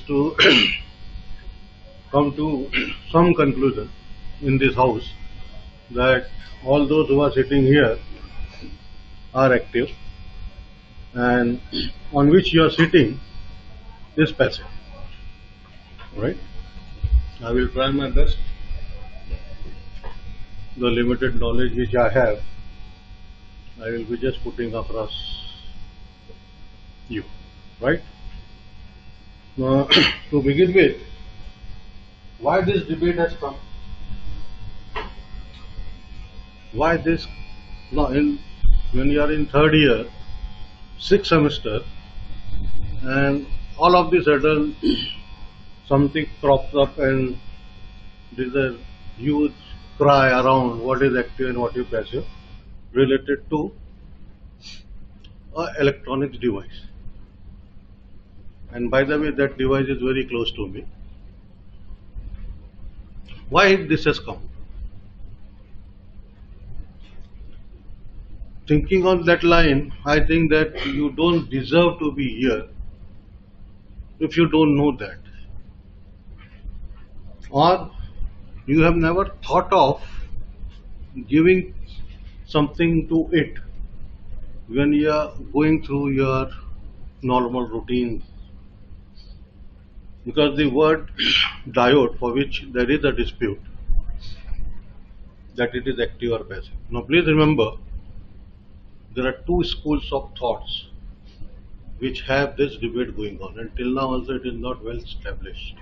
to come to some conclusion in this house that all those who are sitting here are active, and on which you are sitting is passive. Right? I will try my best. The limited knowledge which I have, I will be just putting across you. Right? Now, to begin with, why this debate has come? Why this? Now, when you are in third year, sixth semester, and all of the sudden something crops up and there is a huge cry around what is active and what is passive related to an electronics device. And by the way, that device is very close to me. Why this has come? Thinking on that line, I think that you don't deserve to be here if you don't know that. Or you have never thought of giving something to it when you are going through your normal routine. Because the word diode, for which there is a dispute, that it is active or passive. Now please remember, there are two schools of thoughts which have this debate going on, and till now also it is not well established.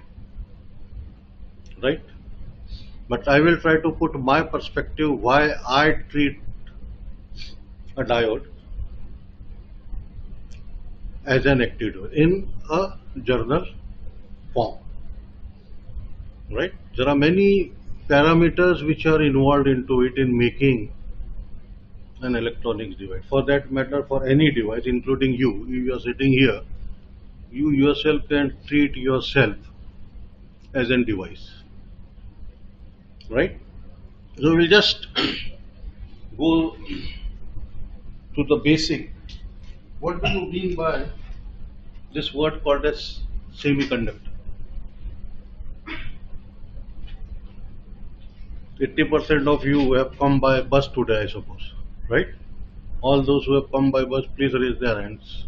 Right? But I will try to put my perspective why I treat a diode as an active device in a journal form. Right? There are many parameters which are involved into it in making an electronics device. For that matter, for any device, including you, if you are sitting here, you yourself can treat yourself as a device. Right? So we will just go to the basic. What do you mean by this word called as semiconductor? 80% of you have come by bus today, I suppose. Right? All those who have come by bus, please raise their hands.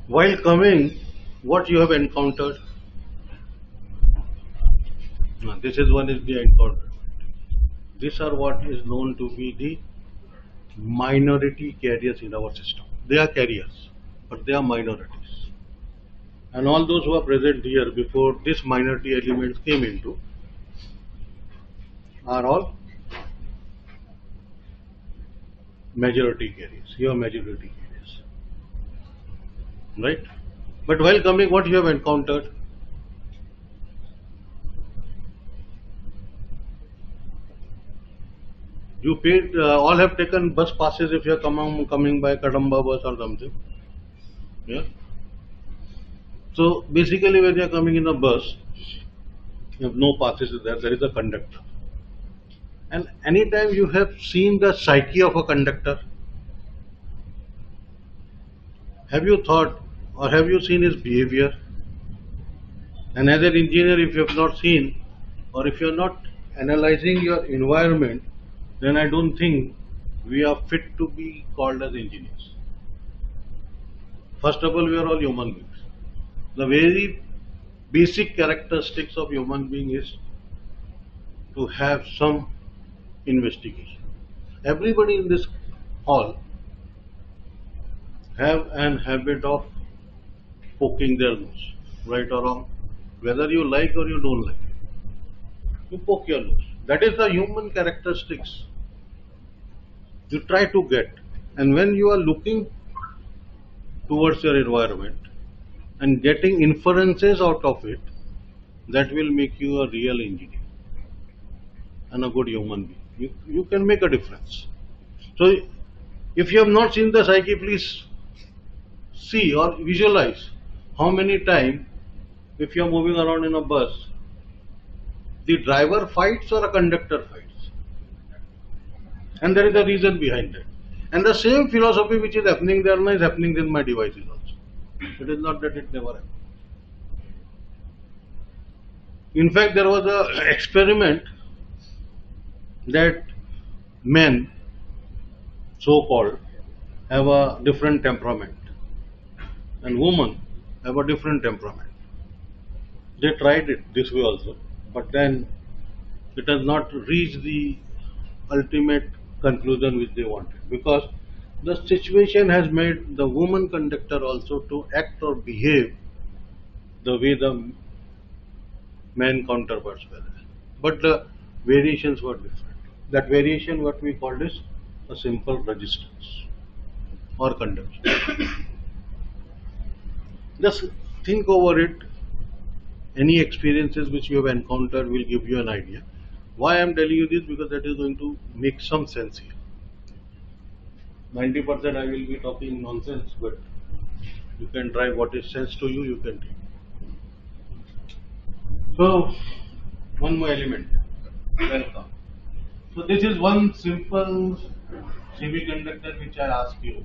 While coming, what you have encountered? This is one is the encounter. These are what is known to be the minority carriers in our system. They are carriers, but they are minorities. And all those who are present here before this minority elements came into are all majority carriers. You are majority carriers. Right? But while coming, what you have encountered? You paid, all have taken bus passes if you are coming by Kadamba bus or something. Yeah. So basically, when you are coming in a bus, you have no passes there. There is a conductor. And anytime you have seen the psyche of a conductor, have you thought or have you seen his behavior? And as an engineer, if you have not seen or if you are not analyzing your environment, then I don't think we are fit to be called as engineers. First of all, we are all human beings. The very basic characteristics of human being is to have some investigation. Everybody in this hall have an habit of poking their nose, right or wrong, whether you like or you don't like. You poke your nose. That is the human characteristics. You try to get, and when you are looking towards your environment and getting inferences out of it, that will make you a real engineer and a good human being. You can make a difference. So if you have not seen the psyche, please see or visualize how many times, if you are moving around in a bus, the driver fights or a conductor fights. And there is a reason behind that. And the same philosophy which is happening there now is happening in my devices also. It is not that it never happened. In fact, there was an experiment that men, so called, have a different temperament and women have a different temperament. They tried it this way also, but then it has not reached the ultimate conclusion which they wanted, because the situation has made the woman conductor also to act or behave the way the men counterparts were there. But the variations were different. That variation, what we called is a simple resistance or conduction. Just think over it. Any experiences which you have encountered will give you an idea. Why I am telling you this? Because that is going to make some sense here. 90% I will be talking nonsense, but you can try what is sense to you, you can take. So, one more element. Welcome. So, this is one simple semiconductor which I ask you.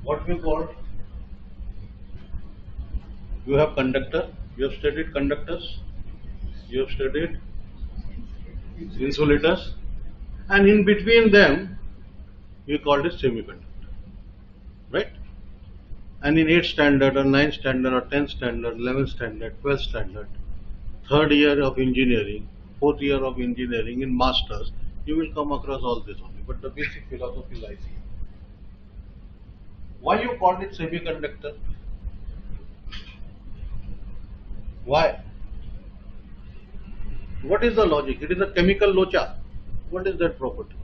What we call? You have conductor, you have studied conductors, you have studied insulators, and in between them we called it semiconductor, right? And in 8th standard or 9th standard or 10th standard, 11th standard, 12th standard, 3rd year of engineering, 4th year of engineering, in masters, you will come across all this only. But the basic philosophy lies here. Why you called it semiconductor? Why? What is the logic? It is a chemical locha. What is that property?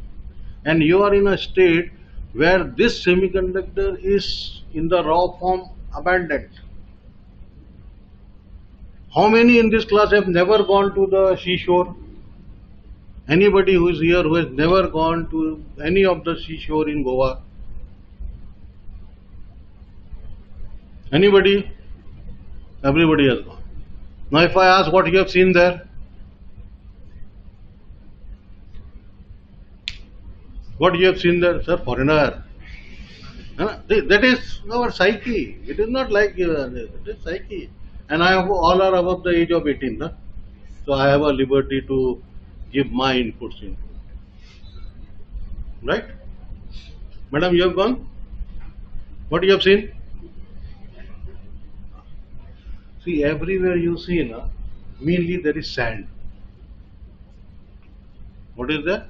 And you are in a state where this semiconductor is in the raw form abandoned. How many in this class have never gone to the seashore? Anybody who is here who has never gone to any of the seashore in Goa? Anybody? Everybody has gone. Now if I ask what you have seen there, what you have seen there? Sir, foreigner. That is our psyche. It is not like it is psyche. And I have, all are above the age of 18. Huh? So I have a liberty to give my inputs into it. Right? Madam, you have gone? What you have seen? See, everywhere you see, mainly there is sand. What is there?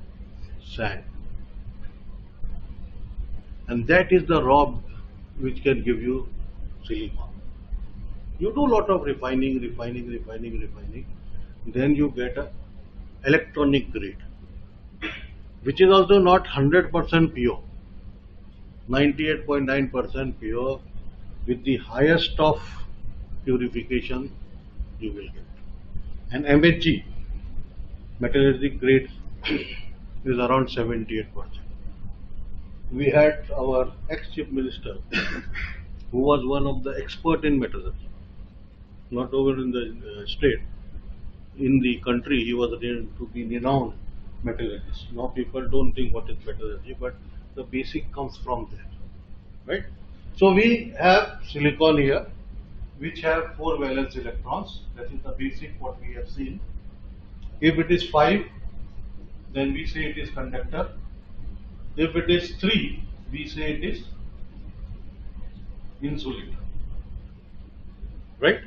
Sand. And that is the raw which can give you silicon. You do a lot of refining, then you get a electronic grade, which is also not 100% pure, 98.9% pure, with the highest of purification you will get. And MHG, metallurgic grade, is around 78%. We had our ex-chief minister, who was one of the expert in metallurgy, not over in the state, in the country. He was to be renowned metallurgist. Now people don't think what is metallurgy, but the basic comes from there, right? So we have silicon here, which have 4 valence electrons. That is the basic what we have seen. If it is 5, then we say it is conductor. If it is 3, we say it is insulator, right?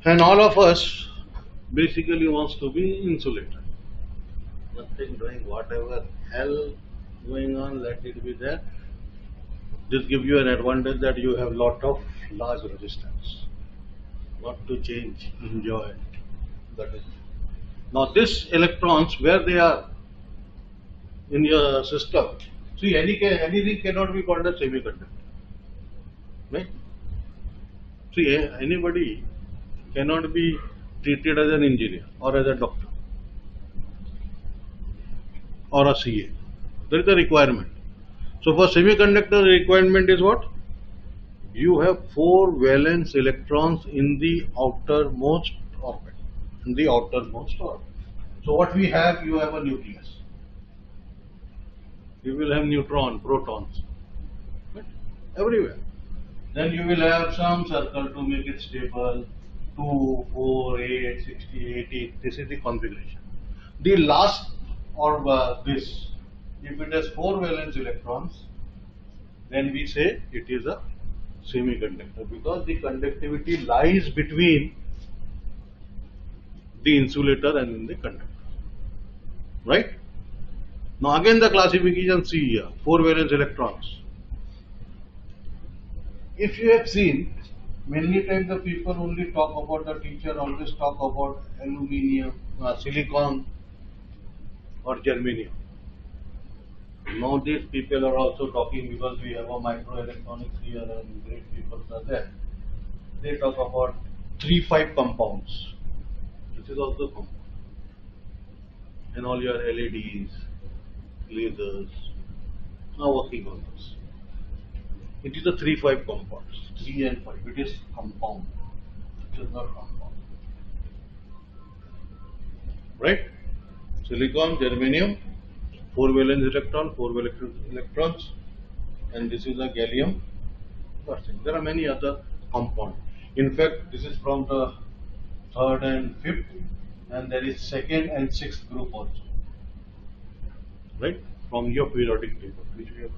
And all of us basically wants to be insulator. Nothing doing whatever hell going on, let it be there. This gives you an advantage that you have lot of large resistance. Not to change, enjoy. That is. Now this electrons, where they are in your system, see, anything cannot be called a semiconductor, right? See, anybody cannot be treated as an engineer or as a doctor or a CA. There is a requirement. So for semiconductor, the requirement is what? You have 4 valence electrons in the outermost orbit. So what we have, you have a nucleus. You will have neutron, protons, Right? Everywhere. Then you will have some circle to make it stable. 2, 4, 8, 60, 80. This is the configuration. The last or this, if it has 4 valence electrons, then we say it is a semiconductor because the conductivity lies between the insulator and in the conductor. Right? Now again the classification see here, 4 valence electrons. If you have seen, many times the people only talk about, the teacher always talk about aluminium, silicon or germanium. Now these people are also talking because we have a microelectronics here and great people are there. They talk about 3-5 compounds. This is also compound. And all your LEDs, lasers are working on this. It is a 3-5 compounds. 3 and 5. It is compound. It is not compound. Right? Silicon, germanium, 4 valence electron, 4 valence electrons, and this is a gallium arsenide. There are many other compounds. In fact, this is from the 3rd and 5th, and there is 2nd and 6th group also. Right? From your periodic table, which we have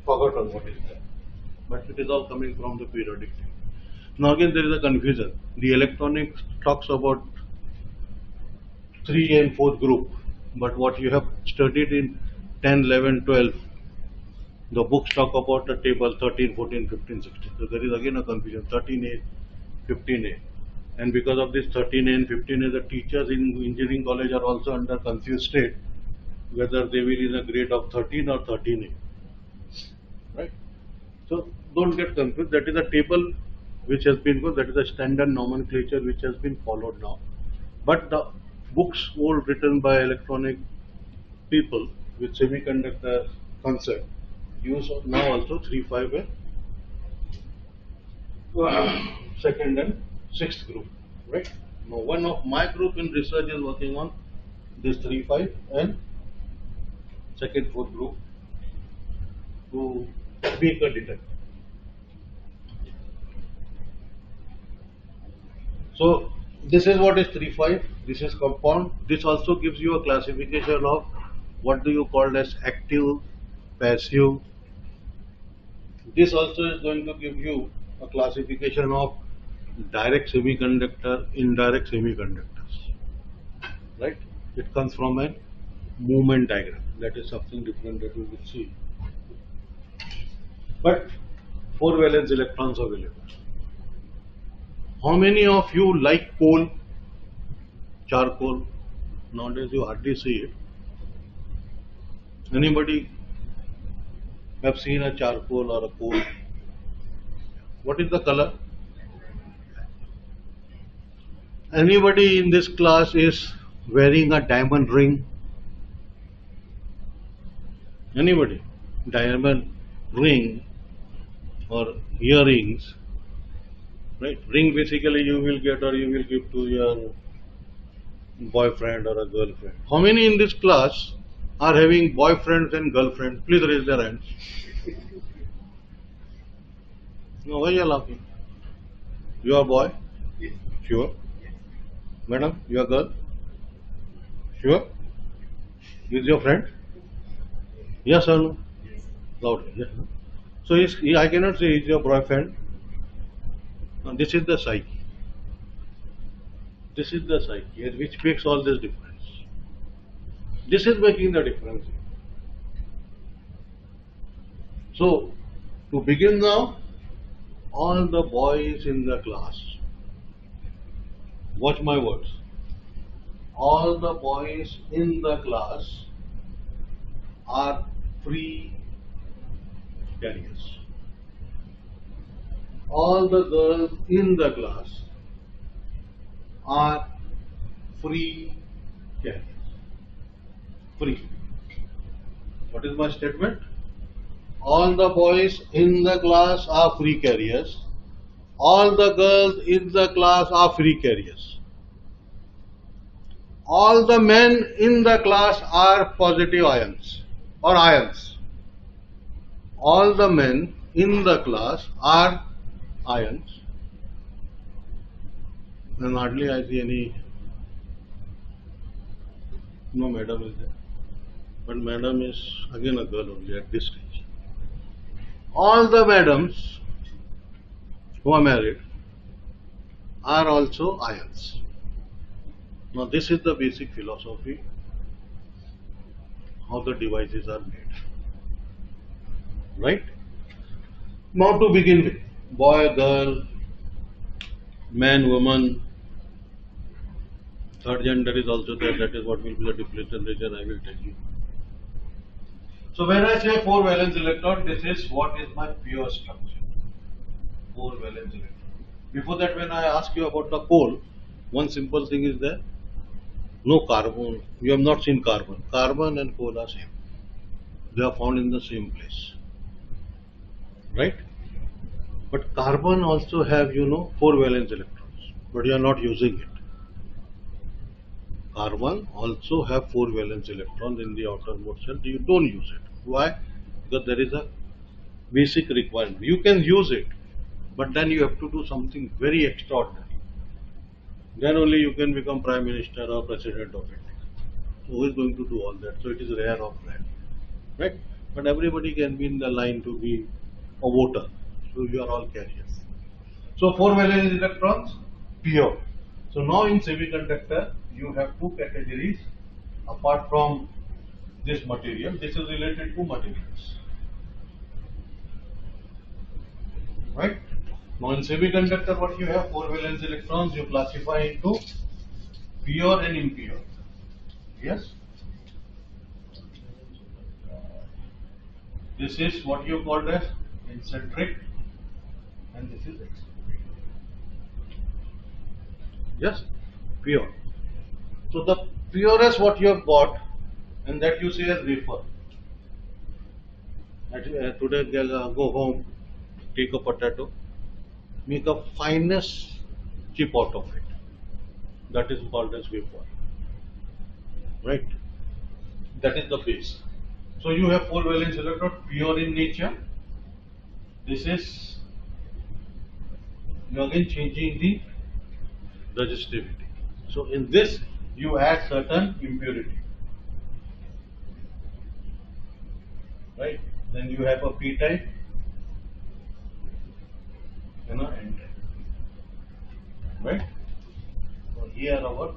forgotten what is that. But it is all coming from the periodic table. Now again there is a confusion. The electronics talks about 3 and 4th group, but what you have studied in 10, 11, 12, the books talk about the table 13, 14, 15, 16. So there is again a confusion, 13A, 15A. And because of this 13A and 15A, the teachers in engineering college are also under confused state whether they will in a grade of 13 or 13A. Right? So don't get confused. That is a table which has been, that is a standard nomenclature which has been followed now. But the books all written by electronic people with semiconductor concept use now also 3, 5 and 2nd and 6th group. Right? Now one of my group in research is working on this 3, 5 and 2nd, 4th group to make a detector. So this is what is 3, 5. This is compound. This also gives you a classification of what do you call as active, passive. This also is going to give you a classification of direct semiconductor, indirect semiconductors. Right? It comes from a movement diagram. That is something different that we will see. But 4 valence electrons are available. How many of you like coal, charcoal? Nowadays you hardly see it. Anybody have seen a charcoal or a coal? What is the color? Anybody in this class is wearing a diamond ring? Anybody? Diamond ring or earrings, right? Ring basically you will get or you will give to your boyfriend or a girlfriend. How many in this class are having boyfriends and girlfriends? Please raise their hands. No, why you are laughing? You are a boy? Yes. Sure. Yes. Madam, you are a girl? Sure. Is your friend? Yes or no? Yes. Loudly. Yes. No? So I cannot say is your boyfriend. No, this is the psyche. This is the psyche which makes all this difference. This is making the difference. So to begin now, all the boys in the class, watch my words. All the boys in the class are free carriers. All the girls in the class are free carriers. Free. What is my statement? All the boys in the class are free carriers. All the girls in the class are free carriers. All the men in the class are positive ions or ions. All the men in the class are ions, and hardly I see any. No, madam is there, but madam is again a girl only at this stage. All the madams who are married are also ions. Now, this is the basic philosophy how the devices are made. Right? Now, to begin with, boy, girl, man, woman, third gender is also there. That is what will be the depletion region, I will tell you. So, when I say 4 valence electron, this is what is my pure structure. 4 valence electron. Before that, when I ask you about the coal, one simple thing is there. No carbon. You have not seen carbon. Carbon and coal are same. They are found in the same place. Right? But carbon also have, 4 valence electrons. But you are not using it. Carbon also have 4 valence electrons in the outermost shell. You don't use it. Why? Because there is a basic requirement. You can use it, but then you have to do something very extraordinary. Then only you can become Prime Minister or President of India. So who is going to do all that? So it is rare of rare. Right? But everybody can be in the line to be a voter. So you are all carriers. So 4 valence electrons, pure. So now in semiconductor, you have 2 categories apart from this material. This is related to materials. Right? Now in semiconductor, what you have 4 valence electrons, you classify into pure and impure. Yes? This is what you called as eccentric, and this is eccentric. Yes? Pure. So the purest what you have got, and that you say as wafer. Today go home, take a potato, make a finest chip out of it. That is called as wafer. Right? That is the base. So you have 4 valence electron, pure in nature. This is, you are again changing the resistivity. So in this you add certain impurity. Right? Then you have a p type and an n type. Right? So here our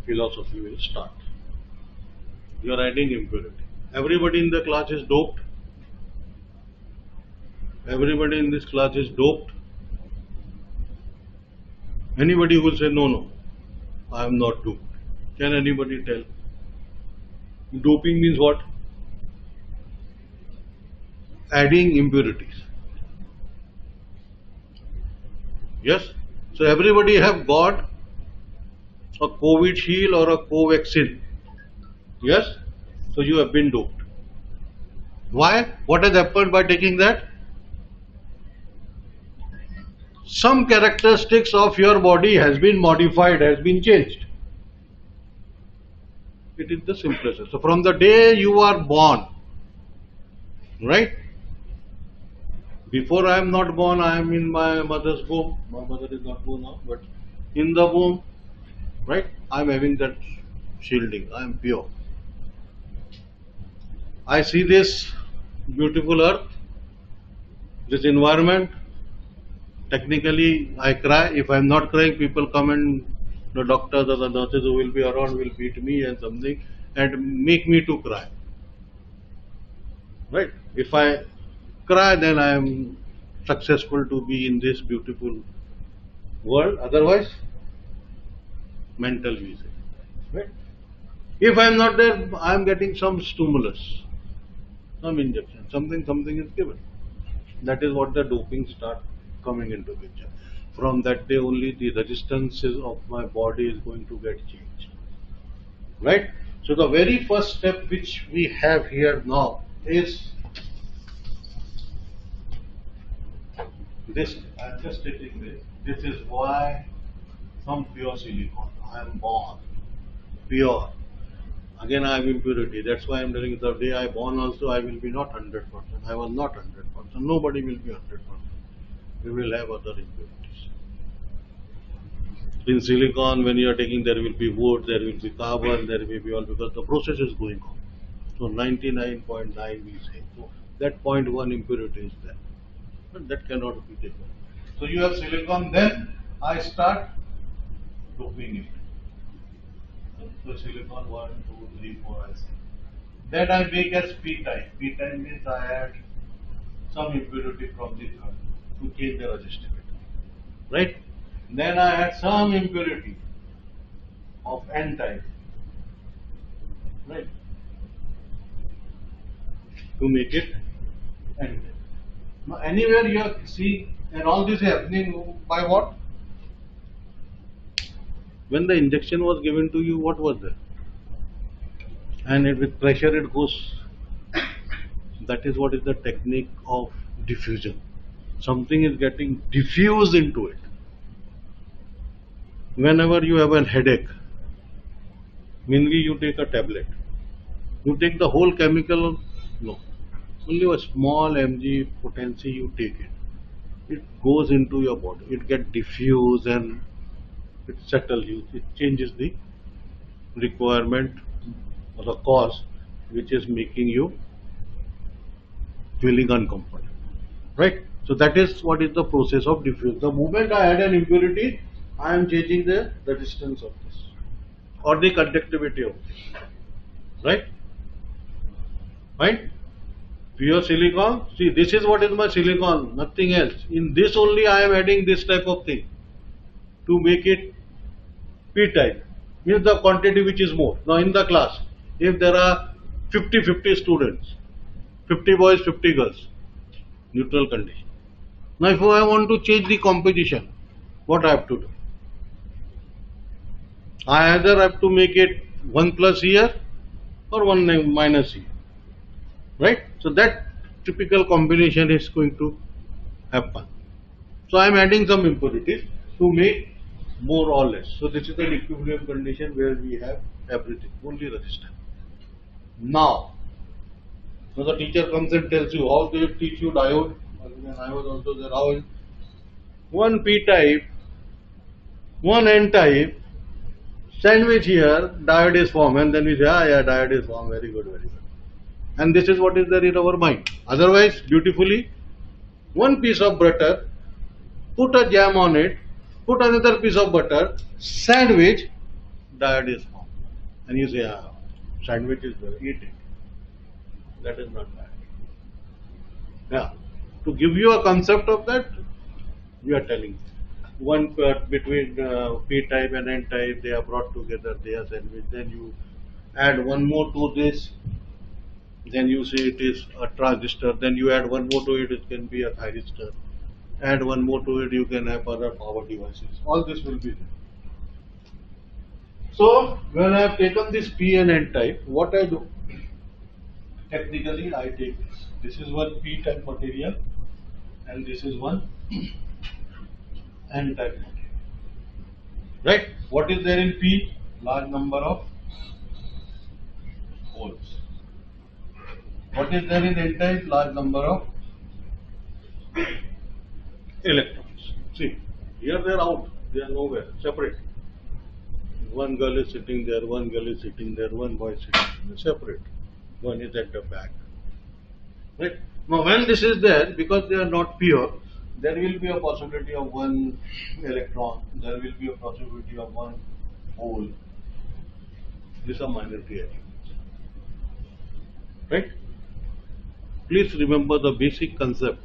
philosophy will start. You are adding impurity. Everybody in the class is doped. Everybody in this class is doped. Anybody who will say no, I am not doped. Can anybody tell? Doping means what? Adding impurities. Yes? So everybody have got a COVID shield or a Covaxin. Yes? So you have been doped. Why? What has happened by taking that? Some characteristics of your body has been modified, has been changed. It is the simplest. So from the day you are born, right? Before I am not born, I am in my mother's womb. My mother is not born now, but in the womb, right? I am having that shielding. I am pure. I see this beautiful earth, this environment. Technically, I cry. If I am not crying, people come and the doctors or the nurses who will be around will beat me and something and make me to cry. Right? If I cry, then I am successful to be in this beautiful world. Otherwise, mental visa. Right? If I am not there, I am getting some stimulus, some injection, something is given. That is what the doping start coming into picture. From that day only the resistances of my body is going to get changed. Right? So the very first step which we have here now is this. I am just taking this. This is why some pure silicon. I am born pure. Again I have impurity. That's why I am telling you the day I born also I will be not 100%. I was not 100%. So nobody will be 100%. We will have other impurities. In silicon, when you are taking, there will be wood, there will be carbon, there will be all, because the process is going on. So 99.9 we say. So that 0.1 impurity is there. But that cannot be taken. So you have silicon, then I start doping it. So silicon 1, 2, 3, 4, I say. That I make as P type. P type means I add some impurity from the third to change the resistivity. Right? Then I add some impurity of N type. Right? To make it N type. Now anywhere you see, and all this is happening by what? When the injection was given to you, what was there? And with pressure it goes. That is what is the technique of diffusion. Something is getting diffused into it. Whenever you have a headache, mainly you take a tablet. You take the whole chemical, no. Only a small mg potency you take it. It goes into your body. It gets diffused and it settles you. It changes the requirement or the cause which is making you feeling uncomfortable. Right? So that is what is the process of diffusion. The moment I add an impurity, I am changing the resistance of this or the conductivity of this. Right? Right? Pure silicon. See, this is what is my silicon, nothing else. In this only I am adding this type of thing to make it P type. Means the quantity which is more. Now in the class, if there are 50 students, 50 boys, 50 girls, neutral condition. Now if I want to change the composition, what I have to do? I either have to make it 1 plus here or 1 minus here. Right? So that typical combination is going to happen. So I am adding some impurities to make more or less. So this is an equilibrium condition where we have everything, only resistance. Now, so the teacher comes and tells you how they teach you diode. I was also there. How is one P type, one N type, sandwich here, diode is formed, and then we say, yeah, diode is formed, very good, very good. And this is what is there in our mind. Otherwise, beautifully, one piece of butter, put a jam on it, put another piece of butter, sandwich, diode is formed. And you say, sandwich is there, eat it. That is not bad. Yeah. To give you a concept of that, we are telling one part between P type and N type, they are brought together, they are sandwich. Then you add one more to this. Then you say it is a transistor, then you add one more to it, it can be a thyristor. Add one more to it, you can have other power devices. All this will be there. So, when I have taken this P and N type, what I do? Technically, I take this. This is one P type material and this is one N type material. Right? What is there in P? Large number of holes. What is there in N type? Large number of electrons. See, here they are out, they are nowhere, separate. One girl is sitting there, one girl is sitting there, one boy is sitting there, separate. One is at the back. Right? Now, when this is there, because they are not pure, there will be a possibility of one electron, there will be a possibility of one hole. These are minority elements. Right? Please remember the basic concept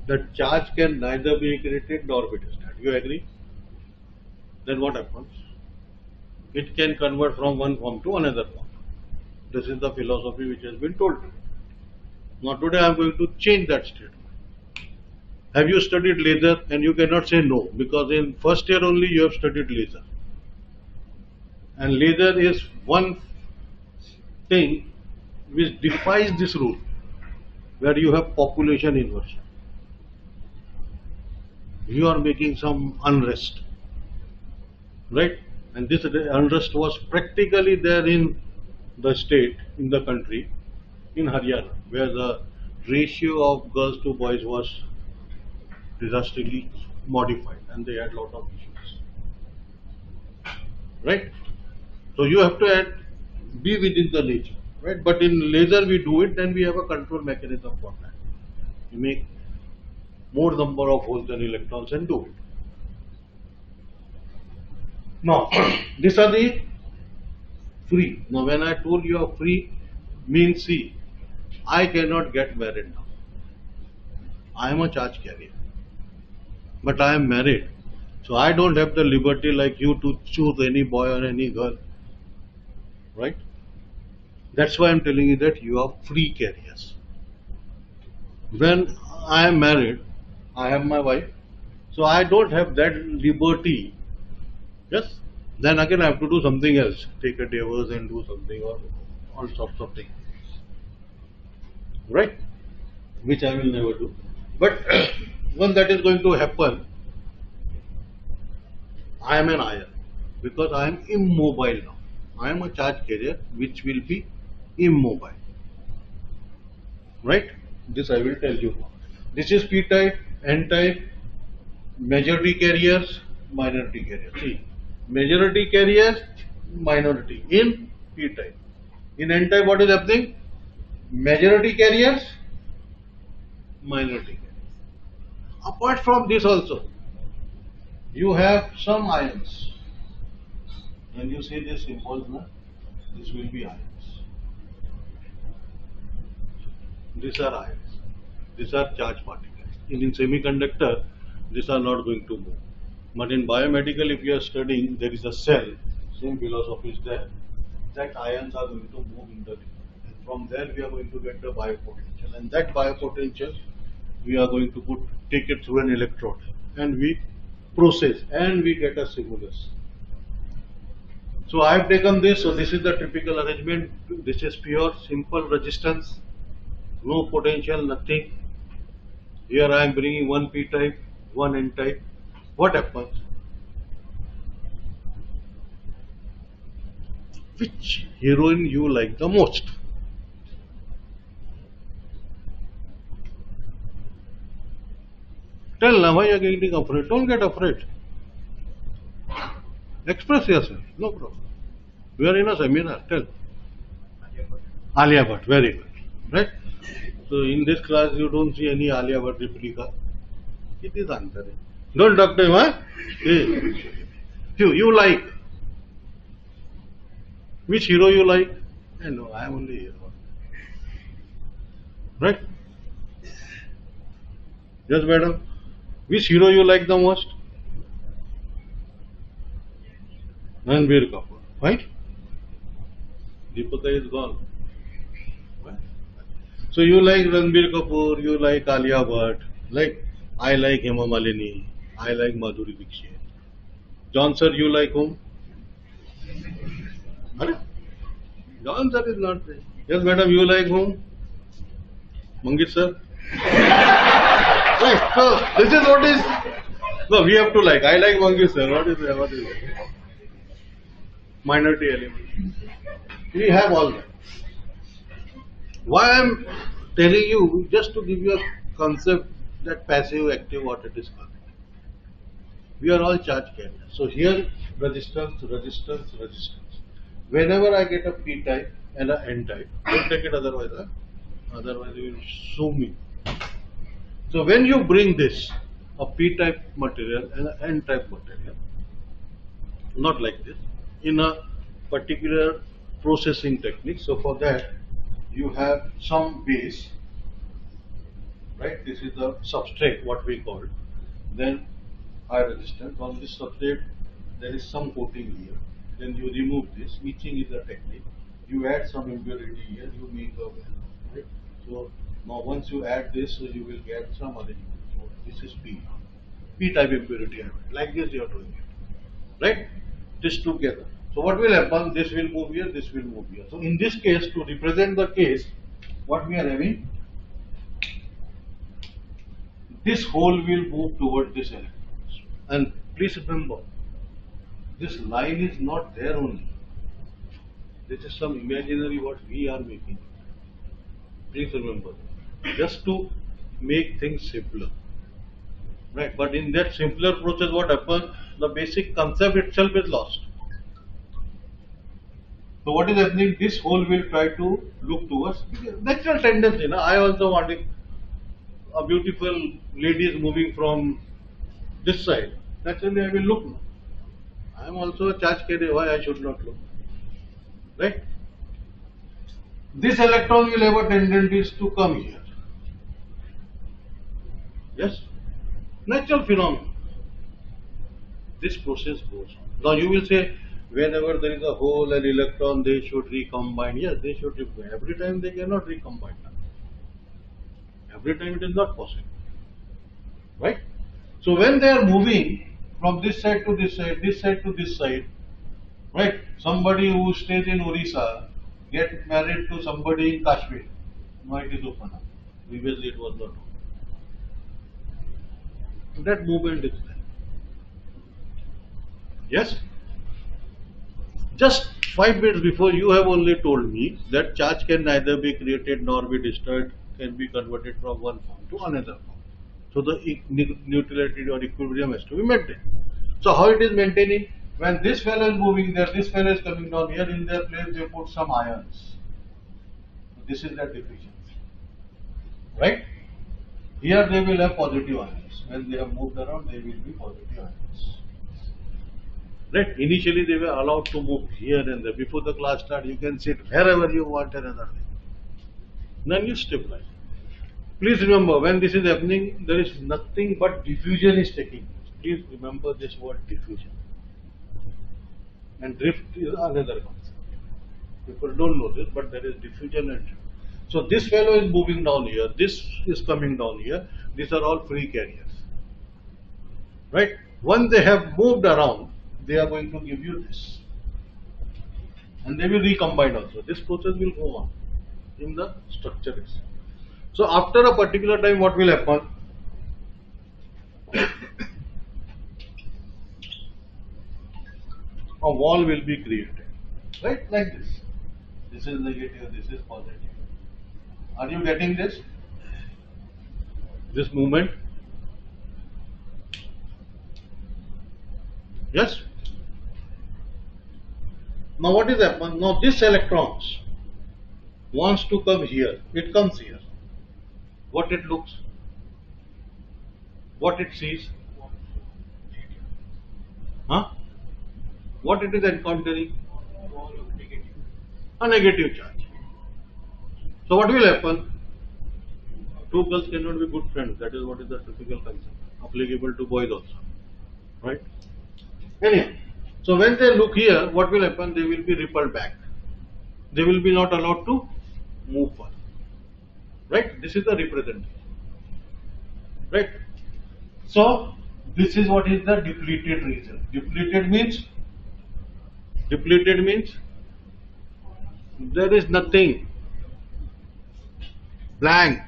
that charge can neither be created nor be destroyed. You agree? Then what happens? It can convert from one form to another form. This is the philosophy which has been told. Now today I am going to change that statement. Have you studied laser? And you cannot say no, because in first year only you have studied laser. And laser is one thing which defies this rule, where you have population inversion. You are making some unrest, right? And this unrest was practically there in the state, in the country, in Haryana, where the ratio of girls to boys was disastrously modified, and they had lot of issues, right? So you have to be within the nature, right? But in laser we do it, then we have a control mechanism for that. You make more number of holes than electrons and do it. Now, these are the free. Now, when I told you are free, means see, I cannot get married now. I am a charge carrier, but I am married. So I don't have the liberty like you to choose any boy or any girl, right? That's why I'm telling you that you are free carriers. When I am married, I have my wife, so I don't have that liberty. Yes? Then again I have to do something else, take a divorce and do something or all sorts of things, right? Which I will never do. But when that is going to happen, I am an iron because I am immobile now. I am a charge carrier which will be immobile, right? This I will tell you now. This is P type, N type, majority carriers, minority carriers. See, majority carriers, minority in P type. In N type, what is happening? Majority carriers, minority carriers. Apart from this also, you have some ions. When you see this symbol, this will be ions. These are ions. These are charged particles. In semiconductor, these are not going to move. But in biomedical, if you are studying, there is a cell, same philosophy is there, that ions are going to move in the liquid. And from there we are going to get the biopotential. And that biopotential, we are going to take it through an electrode. And we process and we get a stimulus. So I have taken this, so this is the typical arrangement. This is pure, simple resistance, no potential, nothing. Here I am bringing one P type, one N type. What happens? Which heroine you like the most? Tell now, why you are getting afraid? Don't get afraid. Express yourself, no problem. We are in a seminar, tell. Alia Bhatt, very good. Right? So in this class you don't see any Alia Bhatt replica. It is answering. Don't talk to him, huh? You like. Which hero you like? I know, I am only hero. Right? Yes, madam. Which hero you like the most? Ranbir Kapoor. Right? Deepika is gone. Right? So you like Ranbir Kapoor, you like Alia Bhatt, like I like Hema Malini, I like Madhuri Dixit. John sir, you like whom? Huh? John sir is not there. Yes, madam, you like whom? Mangesh sir? Right, so this is what is. No, we have to like. I like Mangesh sir. What is it? Minority element. We have all that. Why I am telling you, just to give you a concept that passive, active, what it is called. We are all charge carriers. So here, resistance. Whenever I get a P type and a N type, don't take it otherwise. Huh? Otherwise, you will sue me. So when you bring this, a P type material and an N type material, not like this, in a particular processing technique. So for that, you have some base, right? This is the substrate, what we call. Then high resistance. On this substrate, there is some coating here. Then you remove this. Etching is a technique. You add some impurity here. You make a well, right? So now once you add this, so you will get some arrangement. So this is P. P type impurity. Like this you are doing it, right? This together. So what will happen? This will move here. This will move here. So in this case, to represent the case, what we are having, this hole will move towards this electrons. And please remember, this line is not there only. This is some imaginary what we are making. Please remember. just to make things simpler, right? But in that simpler process, what happens? The basic concept itself is lost. So what is happening? This hole will try to look towards natural tendency. Na? I also want a beautiful lady is moving from this side. Naturally, I will look. No? I am also a charge carrier. Why I should not look? Right? This electron will have a tendency to come here. Yes? Natural phenomenon. This process goes on. Now you will say, whenever there is a hole and electron, they should recombine. Yes, they should recombine. Every time they cannot recombine. Every time it is not possible. Right? So when they are moving from this side to this side to this side, right? Somebody who stays in Orissa get married to somebody in Kashmir. Now it is open up. Previously it was not open. That movement is there. Yes? Just 5 minutes before you have only told me that charge can neither be created nor be destroyed, can be converted from one form to another form. So the neutrality or equilibrium has to be maintained. So how it is maintaining? When this fellow is moving there, this fellow is coming down here, in their place they put some ions. This is that deficiency. Right? Here they will have positive ions. When they have moved around, they will be positive ions. Right? Initially they were allowed to move here and there. Before the class starts, you can sit wherever you want another day. Then you stabilize. Please remember, when this is happening, there is nothing but diffusion is taking place. Please remember this word diffusion. And drift is another concept. People don't know this, but there is diffusion and drift. So this fellow is moving down here, this is coming down here, these are all free carriers. Right? Once they have moved around, they are going to give you this. And they will recombine also. This process will go on in the structure itself. So after a particular time, what will happen? A wall will be created. Right? Like this. This is negative, this is positive. Are you getting this? This movement? Yes? Now what is happening? Now this electrons wants to come here. It comes here. What it looks? What it sees? Huh? What it is encountering? A negative charge. So what will happen? Two girls cannot be good friends. That is what is the typical concept. Applicable to boys also. Right? Anyhow, so when they look here, what will happen? They will be repelled back. They will be not allowed to move further. Right? This is the representation. Right? So this is what is the depleted region. Depleted means there is nothing. Blank.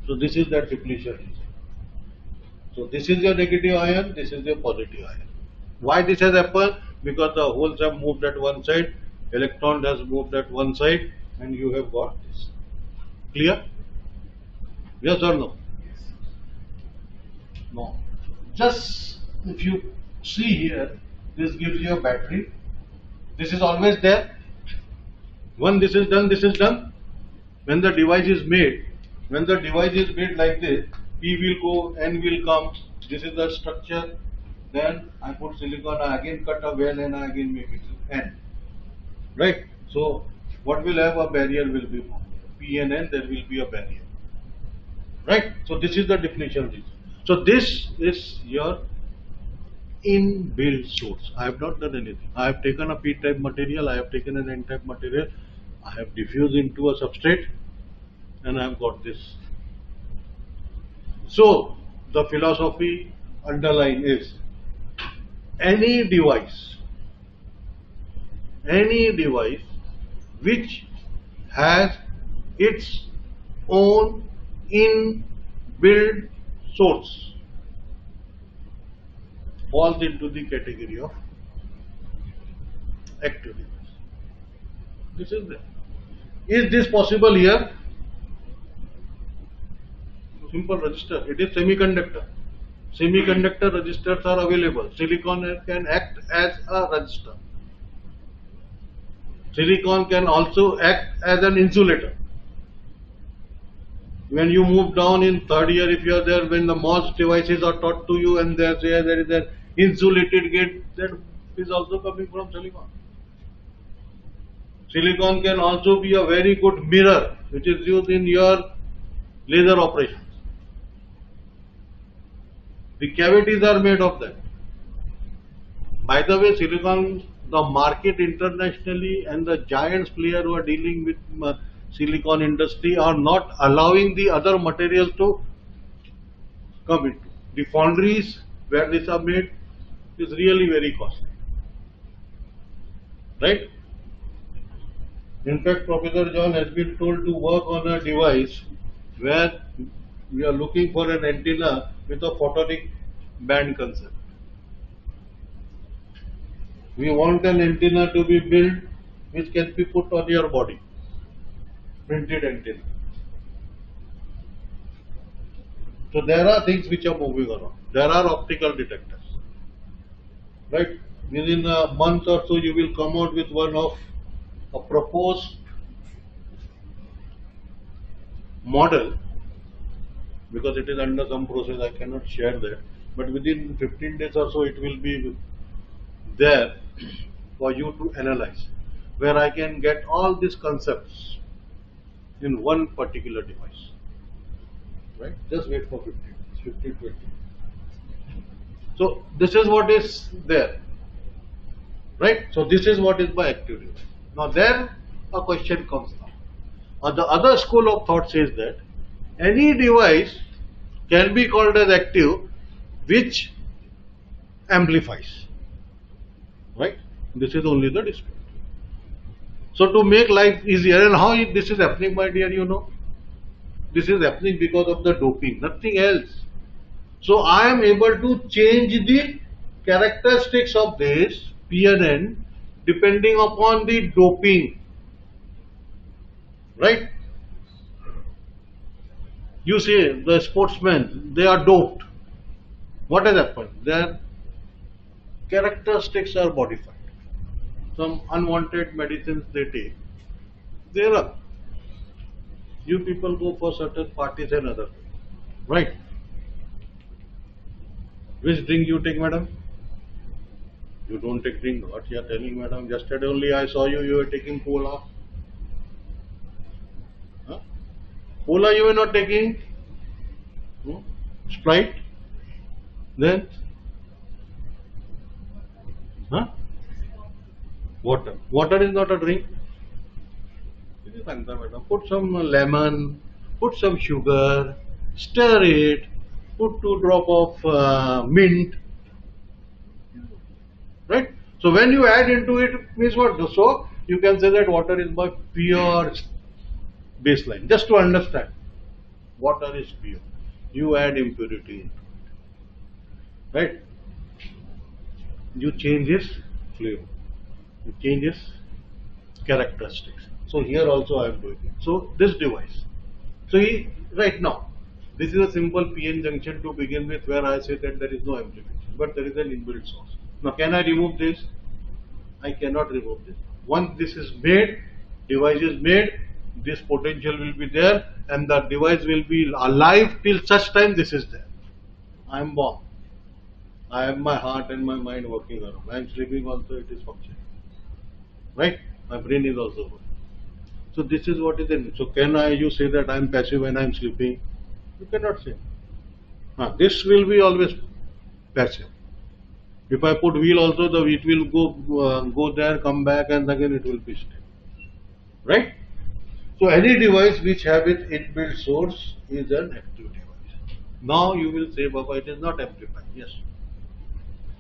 So this is the depletion region. So this is your negative ion, this is your positive ion. Why this has happened? Because the holes have moved at one side, electron has moved at one side, and you have got this. Clear? Yes or no? No. Just if you see here, this gives you a battery. This is always there. When this is done, this is done. When the device is made like this, P will go, N will come. This is the structure. Then I put silicon, I again cut a well and I again make it N. Right? So what will have a barrier will be formed. P and N, there will be a barrier. Right? So this is the definition region. So this is your inbuilt source. I have not done anything. I have taken a P-type material, I have taken an N-type material, I have diffused into a substrate, and I have got this. So the philosophy underlying is any device which has its own inbuilt source falls into the category of active device. This is there. Is this possible here? Simple resistor. It is semiconductor. Semiconductor resistors are available. Silicon can act as a resistor. Silicon can also act as an insulator. When you move down in third year, if you are there, when the MOS devices are taught to you and there is an insulated gate, that is also coming from silicon. Silicon can also be a very good mirror which is used in your laser operations. The cavities are made of that. By the way, silicon, the market internationally and the giants player who are dealing with silicon industry are not allowing the other materials to come into. The foundries where these are made is really very costly. Right? In fact, Professor John has been told to work on a device where we are looking for an antenna with a photonic band concept. We want an antenna to be built which can be put on your body. Printed antenna. So there are things which are moving around. There are optical detectors. Right? Within a month or so you will come out with one of a proposed model, because it is under some process, I cannot share that, but within 15 days or so it will be there for you to analyze, where I can get all these concepts in one particular device. Right? Just wait for 15 days, 15, 20. So this is what is there. Right? So this is what is my active device. Now then a question comes now. The other school of thought says that any device can be called as active which amplifies. Right? This is only the dispute. So to make life easier, and how this is happening, my dear, you know, this is happening because of the doping, nothing else. So I am able to change the characteristics of this PNN depending upon the doping. Right? You say the sportsmen, they are doped. What has happened? Their characteristics are modified. Some unwanted medicines they take, they run. You people go for certain parties and other things. Right? Which drink you take, madam? You don't take drink. What you are telling, madam? Yesterday only I saw you, you were taking cola. Huh? Cola you were not taking? Sprite? Then? Huh? Water. Water is not a drink. Put some lemon, put some sugar, stir it, put 2 drops of mint. Right? So when you add into it, means what? So you can say that water is my pure baseline. Just to understand, water is pure. You add impurity into it. Right? You change its flavor. You change its characteristics. So here also I am doing it. So this device. So right now, this is a simple PN junction to begin with, where I say that there is no amplification, but there is an inbuilt source. Now can I remove this? I cannot remove this. Once this is made, device is made, this potential will be there and the device will be alive till such time this is there. I am born. I have my heart and my mind working around. I am sleeping also, it is functioning. Right? My brain is also working. So this is what is in. So can you say that I am passive when I am sleeping? You cannot say. This will be always passive. If I put wheel also, it will go there, come back, and again it will be still. Right? So any device which have its inbuilt source is an active device. Now you will say, Baba, it is not amplified. Yes.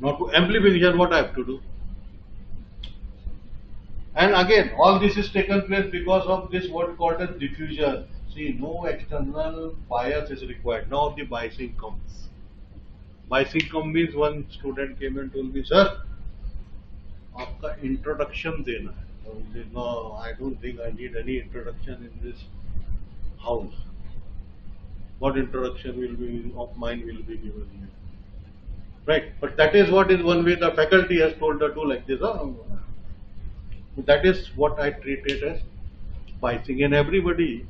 Now to amplification, what I have to do? And again, all this is taken place because of this what called as diffusion. See, no external bias is required. Now the biasing comes. Biasing comes means one student came and told me, sir, आपका introduction देना है. No, I don't think I need any introduction in this house. what introduction will be of mine will be given here. Right, but that is what is one way the faculty has told her to like this. That is what I treat it as biasing, and everybody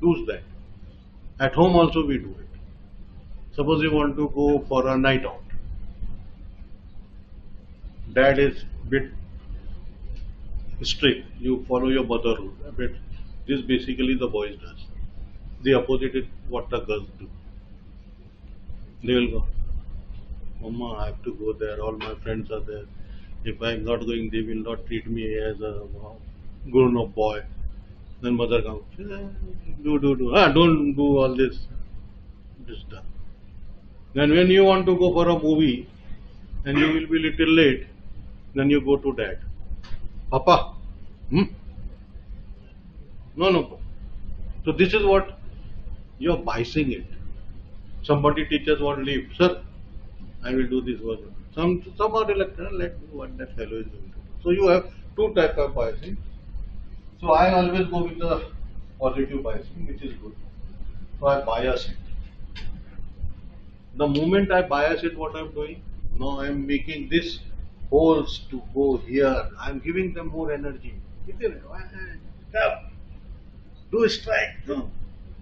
does that. At home also we do it. Suppose you want to go for a night out. Dad is bit strict. You follow your mother rule. But this basically the boys does. The opposite is what the girls do. They will go, Mama, I have to go there. All my friends are there. If I am not going, they will not treat me as a grown-up boy. Then mother comes, do. Don't do all this. This done. Then when you want to go for a movie and you will be little late, then you go to dad. Papa, No. So this is what you are biasing it. Somebody teachers want leave. Sir, I will do this work. Some are elected, let me what that fellow is going to do. So you have two types of biasing. So I always go with the positive biasing, which is good. So I bias it. The moment I bias it, what I am doing? Now I am making this holes to go here. I am giving them more energy. Do strike. No.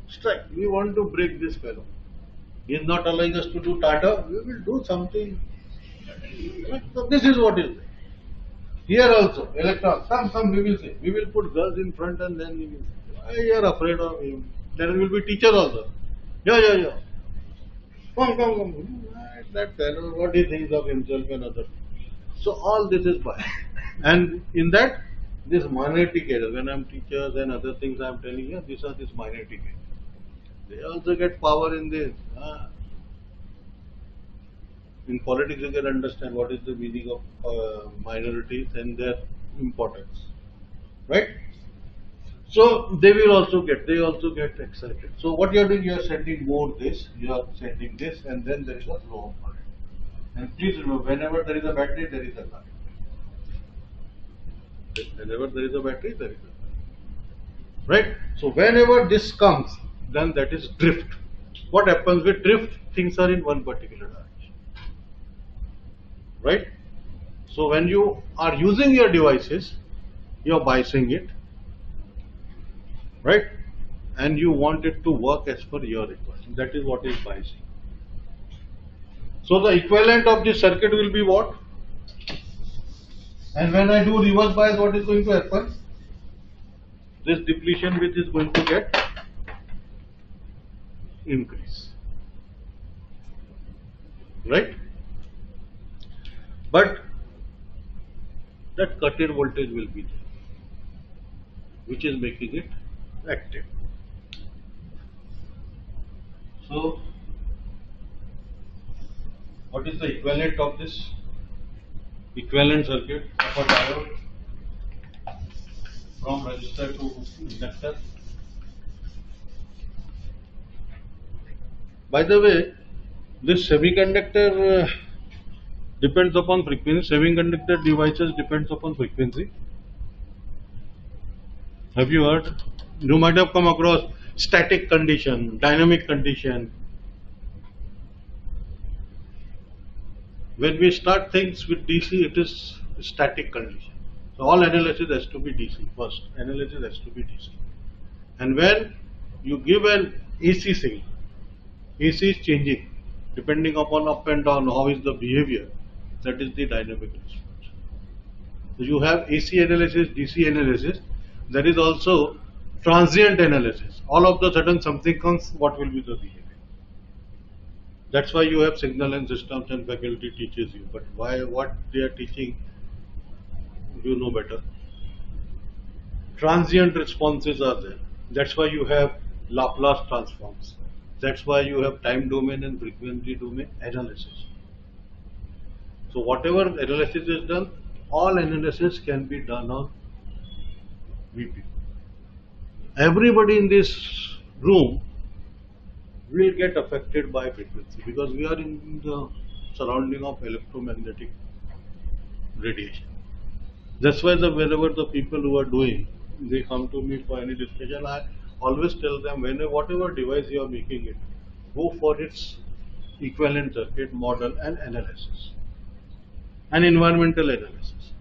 Strike. We want to break this fellow. He is not allowing us to do Tata. We will do something. So this is what is there. Here also, electrons. Some we will say. We will put girls in front and then we will say, why you are afraid of him? There will be teacher also. Yeah. Come. That fellow, what he thinks of himself and others. So all this is bias. And in that, this magnetic area, when I am teachers and other things I am telling you, these are this magnetic area. They also get power in this. In politics, you can understand what is the meaning of minorities and their importance, right? So they also get excited. So what you are doing, you are sending more this, you are sending this, and then there is a flow of current. And please remember, whenever there is a battery, there is a current. Whenever there is a battery, there is a current. Right? So whenever this comes, then that is drift. What happens with drift? Things are in one particular direction. Right? So when you are using your devices, you are biasing it. Right? And you want it to work as per your requirement. That is what is biasing. So the equivalent of this circuit will be what? And when I do reverse bias, what is going to happen? This depletion which is going to get increase. Right? But that cut-in voltage will be there, which is making it active. So, what is the equivalent of this? Equivalent circuit of a diode from resistor to inductor. By the way, this semiconductor depends upon frequency. Semiconductor devices depends upon frequency. Have you heard? You might have come across static condition, dynamic condition. When we start things with DC, it is static condition. So all analysis has to be DC first. Analysis has to be DC. And when you give an AC signal, AC is changing depending upon up and down, how is the behavior. That is the dynamic response. So you have AC analysis, DC analysis. There is also transient analysis. All of the sudden something comes, what will be the behavior? That's why you have signal and systems and faculty teaches you. But why, what they are teaching, you know better. Transient responses are there. That's why you have Laplace transforms. That's why you have time domain and frequency domain analysis. So whatever analysis is done, all analysis can be done on VP. Everybody in this room will get affected by frequency because we are in the surrounding of electromagnetic radiation. That's why wherever the people who are doing, they come to me for any discussion, always tell them whatever device you are making it, go for its equivalent circuit model and analysis and environmental analysis.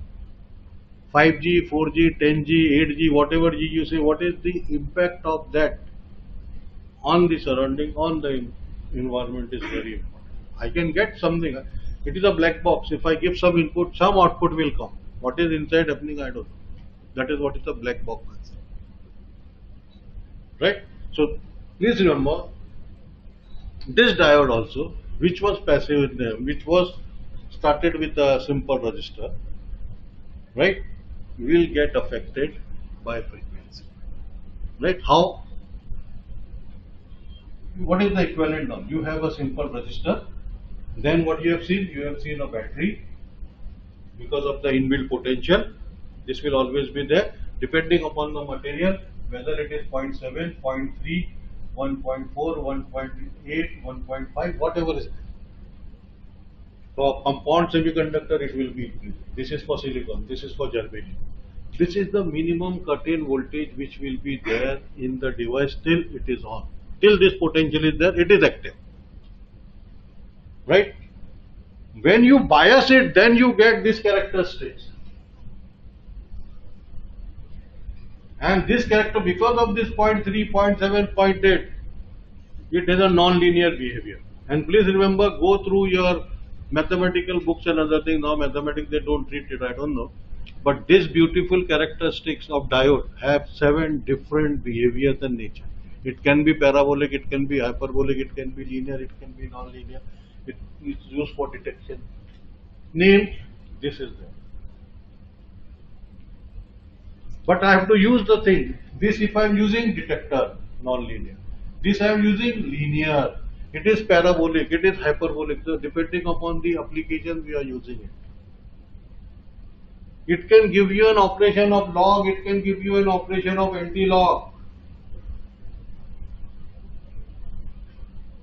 5G, 4G, 10G, 8G, whatever G you say, what is the impact of that on the surrounding, on the environment is very important. I can get something. It is a black box. If I give some input, some output will come. What is inside happening, I don't know. That is what is the black box concept. Right? So please remember this diode also, which was passive in them, which was started with a simple resistor, right, will get affected by frequency. Right? How? What is the equivalent now? You have a simple resistor. Then what you have seen? You have seen a battery. Because of the inbuilt potential, this will always be there, depending upon the material, whether it is 0.7, 0.3, 1.4, 1.8, 1.5, whatever is. For compound semiconductor, it will be increased. This is for silicon, this is for germanium. This is the minimum cut-in voltage which will be there in the device till it is on. Till this potential is there, it is active. Right? When you bias it, then you get this characteristics. And this character, because of this 0.3, 0.7, 0.8, it has a non-linear behavior. And please remember, go through your mathematical books and other things. Now mathematics, they don't treat it, I don't know. But these beautiful characteristics of diode have 7 different behaviors and nature. It can be parabolic, it can be hyperbolic, it can be linear, it can be non-linear. It is used for detection. Name, this is there. But I have to use the thing. This if I am using detector, non-linear. This I am using linear. It is parabolic, it is hyperbolic. So depending upon the application we are using it. It can give you an operation of log, it can give you an operation of anti-log.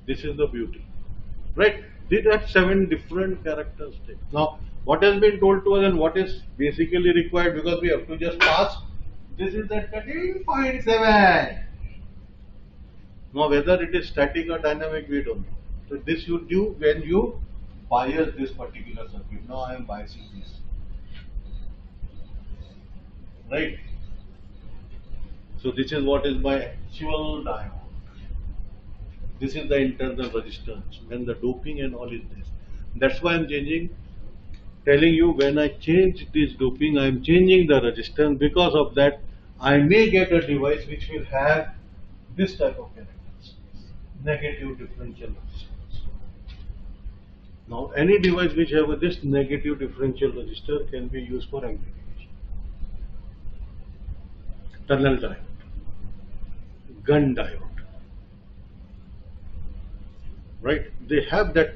This is the beauty. Right? These are 7 different characteristics. Now, what has been told to us and what is basically required, because we have to just pass, this is at 13.7. Now, whether it is static or dynamic, we don't know. So, this you do when you bias this particular circuit. Now, I am biasing this. Right? So, this is what is my actual diode. This is the internal resistance, when the doping and all is this. That's why I am telling you when I change this doping, I am changing the resistance. Because of that, I may get a device which will have this type of characteristics, negative differential resistance. Now, any device which have this negative differential resistor can be used for amplification. Tunnel diode, gun diode. Right? They have that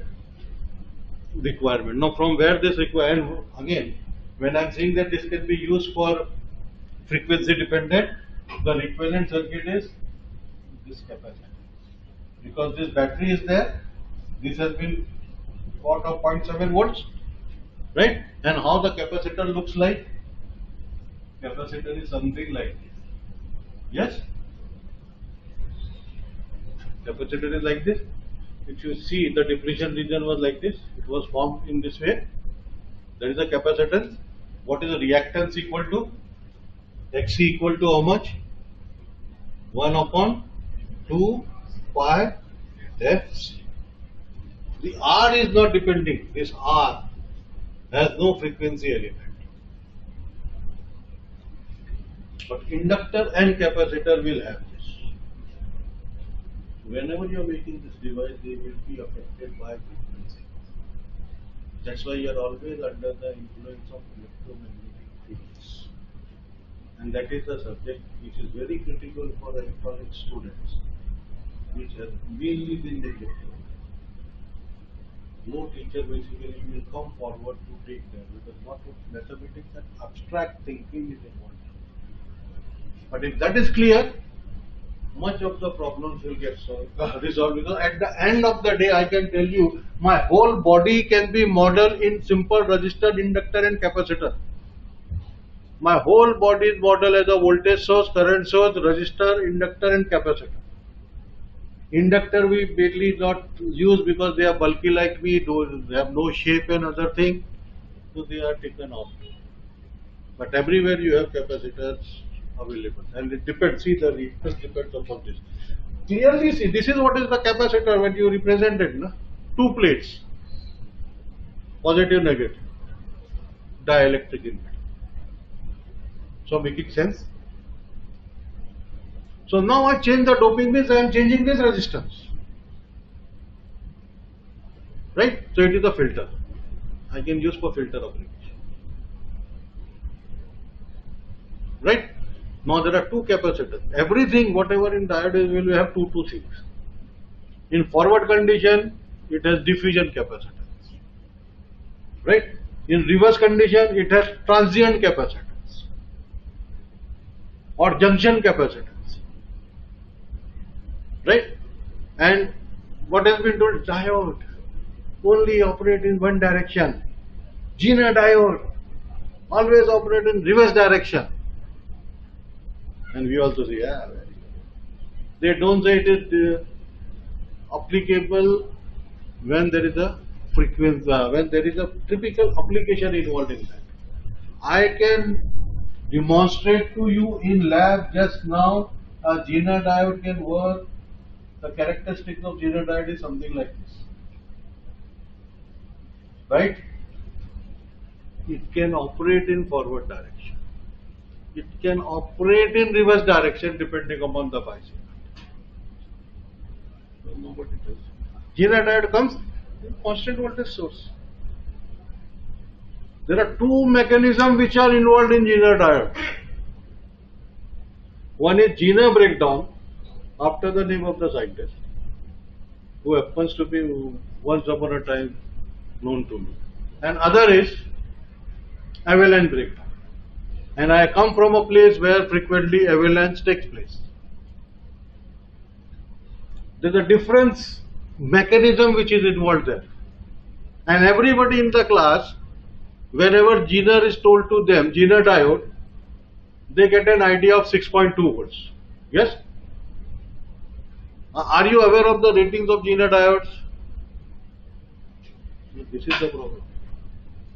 requirement. Now, from where this requirement, again, when I am saying that this can be used for frequency dependent, the equivalent circuit is this capacitor. Because this battery is there, this has been got of 0.7 volts, right? And how the capacitor looks like? Capacitor is something like this. Yes? Capacitor is like this. If you see, the depletion region was like this, it was formed in this way. There is a capacitance. What is the reactance equal to? Xc equal to how much? 1 upon 2 pi Fc. The R is not depending. This R has no frequency element. But inductor and capacitor will have this. Whenever you are making this device, they will be affected by frequency. That's why you are always under the influence of electromagnetic fields. And that is the subject which is very critical for electronics students, which has mainly been neglected. No teacher basically will come forward to take that, because lot of mathematics and abstract thinking is involved. But if that is clear, much of the problems will get resolved, because at the end of the day I can tell you my whole body can be modeled in simple resistor, inductor and capacitor. My whole body is modeled as a voltage source, current source, resistor, inductor and capacitor. Inductor we barely not use because they are bulky like me, they have no shape and other thing, so they are taken off. But everywhere you have capacitors available, and it depends. See, the reference depends upon this. Clearly see, this is what is the capacitor when you represent it, no? Two plates, positive, negative, dielectric in it. So making sense? So now I change the doping means I am changing this resistance. Right? So it is a filter. I can use for filter application. Right? Now there are two capacitors. Everything, whatever in diode is, will have two things. In forward condition, it has diffusion capacitance. Right? In reverse condition, it has transient capacitance or junction capacitance. Right? And what has been told? Diode only operate in one direction. Zener diode always operate in reverse direction. And we also say, yeah, very good. They don't say it is applicable when there is a frequency, when there is a typical application involved in that. I can demonstrate to you in lab just now a Zener diode can work. The characteristics of Zener diode is something like this. Right? It can operate in forward direction. It can operate in reverse direction depending upon the bias. Don't know what it is. Zener diode comes in constant voltage source. There are two mechanisms which are involved in Zener diode. One is Zener breakdown, after the name of the scientist, who happens to be once upon a time known to me. And other is avalanche breakdown. And I come from a place where frequently avalanche takes place. There is a difference mechanism which is involved there. And everybody in the class, whenever Zener is told to them, Zener diode, they get an idea of 6.2 volts. Yes? Are you aware of the ratings of Zener diodes? This is the problem.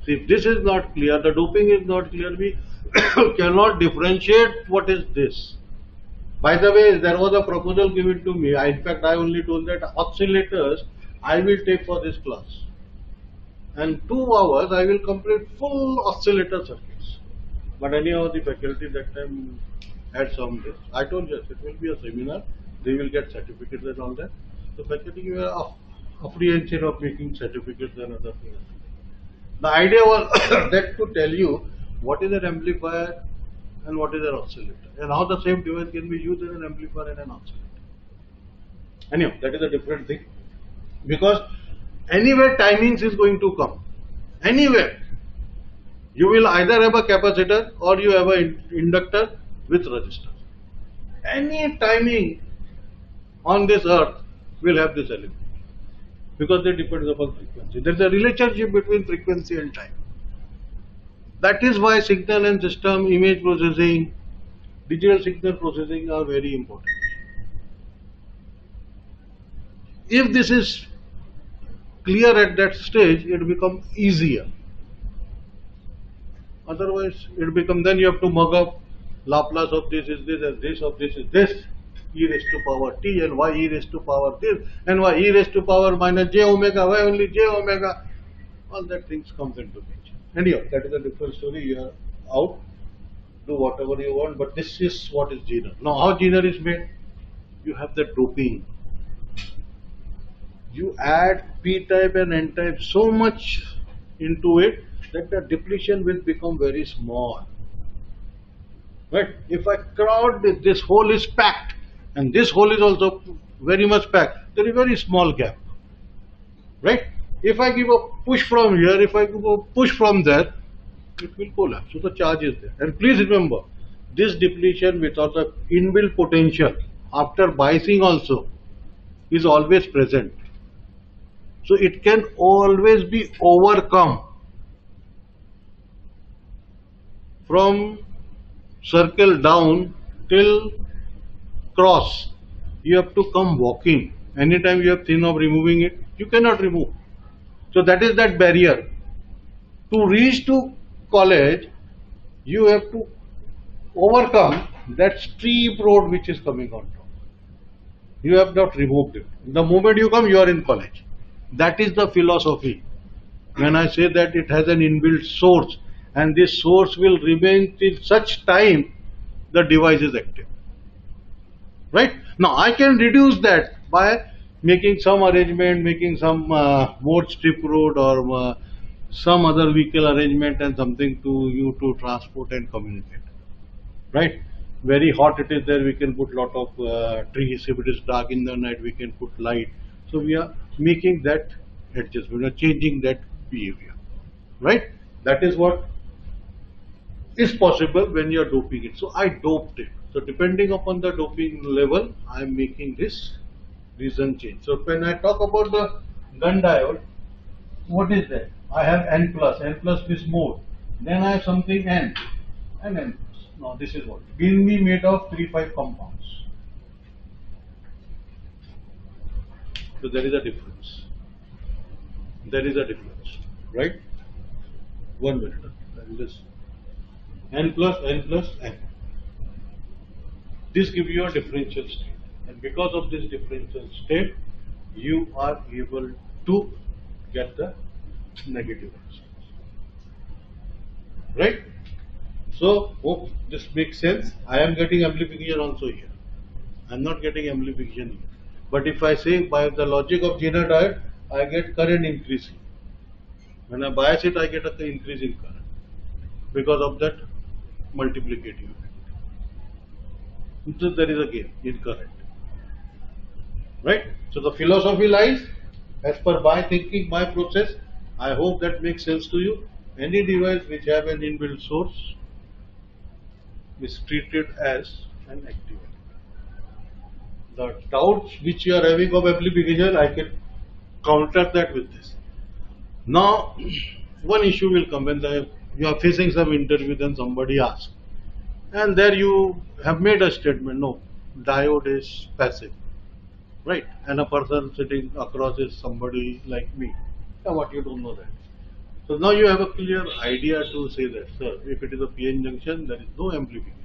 See, if this is not clear, the doping is not clear, we cannot differentiate what is this. By the way, there was a proposal given to me. In fact, I only told that oscillators I will take for this class. And 2 hours I will complete full oscillator circuits. But anyhow, the faculty that time had some this. I told you, it will be a seminar. They will get certificates and all that. So faculty were apprehension of making certificates and other things. The idea was that to tell you what is an amplifier and what is an oscillator, and how the same device can be used in an amplifier and an oscillator. Anyhow, that is a different thing. Because anywhere timings is going to come. Anywhere. You will either have a capacitor or you have an inductor with resistor. Any timing on this earth will have this element. Because they depend upon frequency. There is a relationship between frequency and time. That is why signal and system, image processing, digital signal processing are very important. If this is clear at that stage, it becomes easier. Otherwise, it becomes, then you have to mug up Laplace of this is this, and this of this is this, e raised to power t, and y e raised to power this, and y e raised to power minus j omega, y only j omega. All that things comes into picture. Anyhow, that is a different story. You are out, do whatever you want, but this is what is Zener. Now, how Zener is made? You have the doping. You add p-type and n-type so much into it that the depletion will become very small. Right? If I crowd this hole is packed, and this hole is also very much packed, there is a very small gap. Right? If I give a push from here, if I give a push from there, it will collapse. So the charge is there. And please remember, this depletion without the inbuilt potential after biasing also is always present. So it can always be overcome from circle down till cross. You have to come walking. Anytime you have think of removing it, you cannot remove. So that is that barrier. To reach to college, you have to overcome that steep road which is coming on top. You have not removed it. The moment you come, you are in college. That is the philosophy. When I say that it has an inbuilt source, and this source will remain till such time the device is active. Right? Now I can reduce that by making some arrangement, making some more strip road or some other vehicle arrangement and something to you to transport and communicate. Right? Very hot it is there, we can put lot of trees. If it is dark in the night, we can put light. So we are making that adjustment, we are changing that behavior. Right? That is what is possible when you are doping it. So I doped it. So depending upon the doping level, I am making this region change. So when I talk about the gun diode, what is that? I have N plus this mode. Then I have something N and N plus. Now this is what? Will be made of 3-5 compounds. So there is a difference. There is a difference, right? 1 minute. I will just N plus N. This gives you a differential state, and because of this differential state, you are able to get the negative answers. Right? So, hope this makes sense. I am getting amplification also here. I am not getting amplification here. But if I say by the logic of Zener diode, I get current increasing. When I bias it, I get an increase in current because of that multiplicative effect. So there is a gain in current. Right? So the philosophy lies as per my thinking, my process. I hope that makes sense to you. Any device which have an inbuilt source is treated as an activator. The doubts which you are having of amplification, I can counter that with this. Now, one issue will come when you are facing some interview, then somebody asks, and there you have made a statement, no, diode is passive, right? And a person sitting across is somebody like me. Yeah, what, you don't know that? So now you have a clear idea to say that, sir, if it is a PN junction, there is no amplification.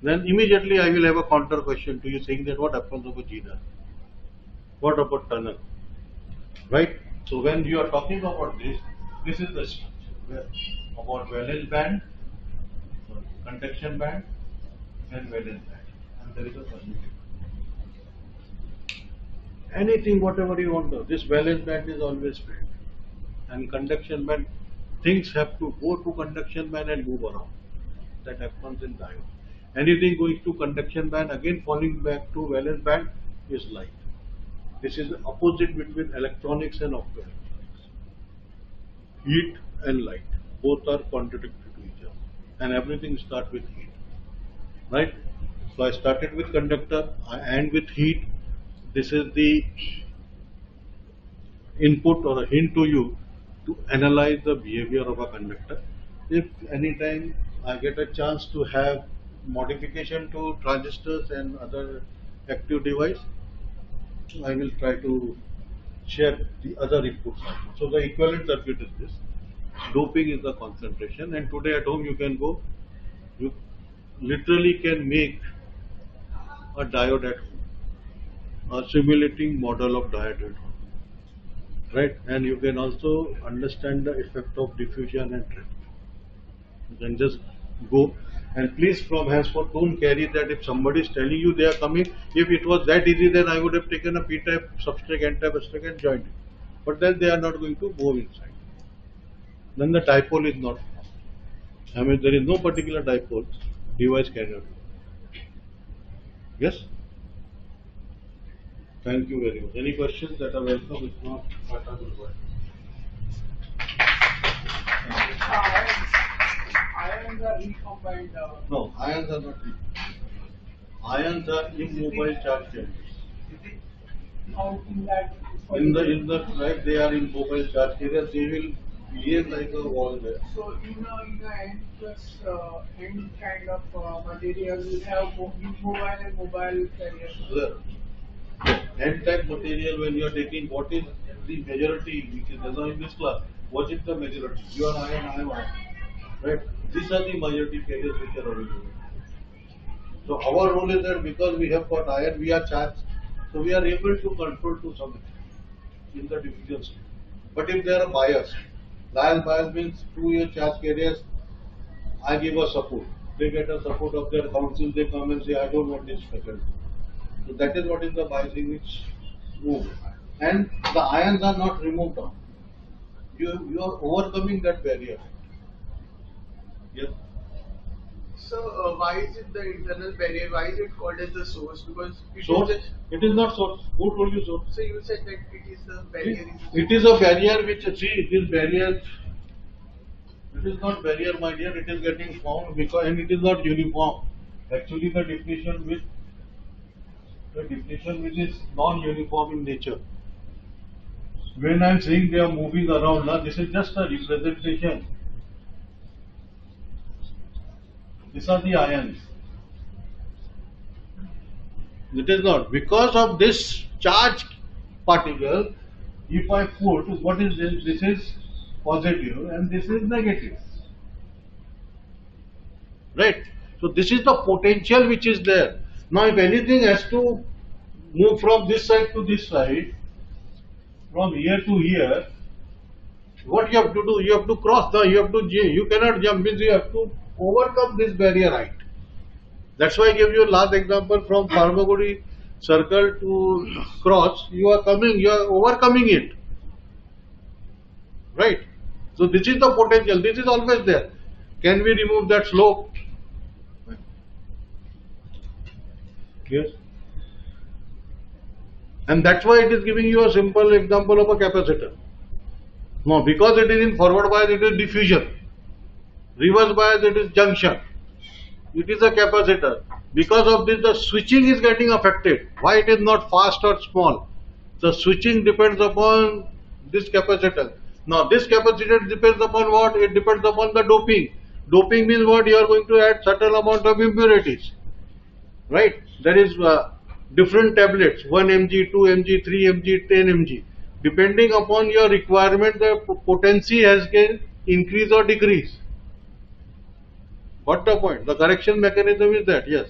Then immediately I will have a counter question to you saying that what happens over Zener? What about tunnel? Right? So when you are talking about this is the structure about valence band, conduction band, and valence band, and there is a permutation. Anything, whatever you want to. This valence band is always filled, and conduction band, things have to go to conduction band and move around. That happens in diode. Anything going to conduction band again falling back to valence band is light. This is the opposite between electronics and optoelectronics. Heat and light, both are contradictory to each other, and everything starts with heat. Right? So I started with conductor, I end with heat. This is the input or a hint to you to analyze the behavior of a conductor. If anytime I get a chance to have modification to transistors and other active device, I will try to share the other inputs. So the equivalent circuit is this. Doping is the concentration, and today at home you can go, you literally can make a diode at home, a simulating model of diode at home. Right? And you can also understand the effect of diffusion and drift. You can just go, and please from henceforth don't carry that if somebody is telling you they are coming. If it was that easy, then I would have taken a P-type substrate, N-type substrate and joined it. But then they are not going to go inside. Then the dipole is not formed. I mean, there is no particular dipole device cannot do. Yes? Thank you very much. Any questions that are welcome? If not, Tata will go ahead. Ions are recombined. No, ions are not recombined. Ions are immobile charge carriers. How in that? In the right, they are immobile charge carriers. They will Behave like a wall there. So in the end plus end kind of material, you have immobile and mobile carriers. The N-type material, when you are taking, what is the majority, which is now in this class, what is the majority? You are iron, I am iron. Right? These are the majority carriers which are available. So our role is that because we have got iron, we are charged, so we are able to control to some extent in the diffusion state. But if they are biased, bias means to your charge carriers, I give a support. They get a support of their council, they come and say, I don't want this faculty. So that is what is the biasing which moves. And the ions are not removed now. You are overcoming that barrier. Yes. So why is it the internal barrier? Why is it called as the source? Because it Source? is just, It is not source. Who told you source? so you said that it is the barrier. It is a barrier which, see, this barrier, it is not barrier, my dear, it is getting formed because, and it is not uniform. Actually, the definition which is non-uniform in nature. When I am saying they are moving around, now this is just a representation. These are the ions. It is not. Because of this charge particle, if I put, what is this? This is positive and this is negative. Right? So this is the potential which is there. Now if anything has to move from this side to this side, from here to here, what you have to do? You have to cross you cannot jump, means you have to overcome this barrier height. That's why I gave you a last example from Farmagudi circle to cross, you are overcoming it. Right? So this is the potential, this is always there. Can we remove that slope? Yes. And that's why it is giving you a simple example of a capacitor. No, because it is in forward bias, it is diffusion. Reverse bias, it is junction. It is a capacitor. Because of this, the switching is getting affected. Why it is not fast or small? The switching depends upon this capacitor. Now, this capacitor depends upon what? It depends upon the doping. Doping means what? You are going to add certain amount of impurities. Right? There is different tablets, 1 mg, 2 mg, 3 mg, 10 mg. Depending upon your requirement, the potency has can increase or decrease. What the point? The correction mechanism is that, yes.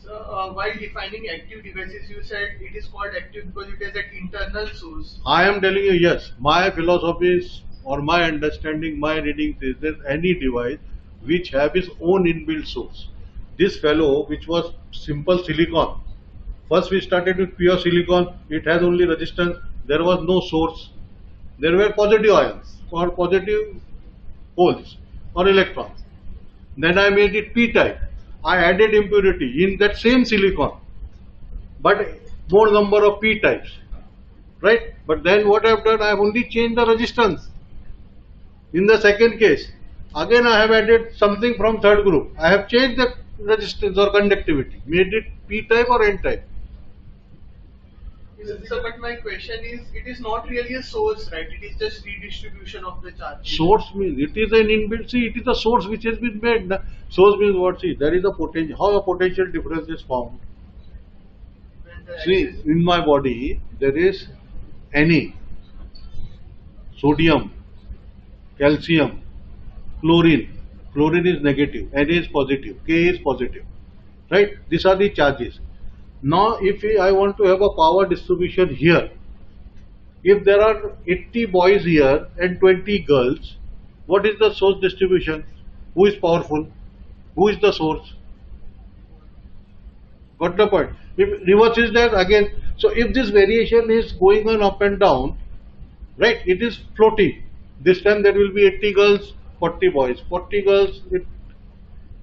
So while defining active devices, you said it is called active because it has an internal source. I am telling you, yes, my philosophy is, or my understanding, my reading is that any device which have its own inbuilt source. This fellow, which was simple silicon, first we started with pure silicon, it has only resistance, there was no source, there were positive ions or positive holes or electrons. Then I made it p-type, I added impurity in that same silicon, but more number of p-types, right? But then what I have done, I have only changed the resistance. In the second case, again I have added something from third group, I have changed the resistance or conductivity, made it p-type or n-type. So, but my question is, it is not really a source, right? It is just redistribution of the charge. Source means it is an inbuilt. See, it is a source which has been made. Source means what? See, there is a potential. How a potential difference is formed? See, in my body there is Na, sodium, calcium, chlorine. Chlorine is negative. Na is positive. K is positive. Right? These are the charges. Now, if I want to have a power distribution here, if there are 80 boys here and 20 girls, what is the source distribution? Who is powerful? Who is the source? Got the point? If reverse is there again, so if this variation is going on up and down, right, it is floating. This time there will be 80 girls, 40 boys, 40 girls,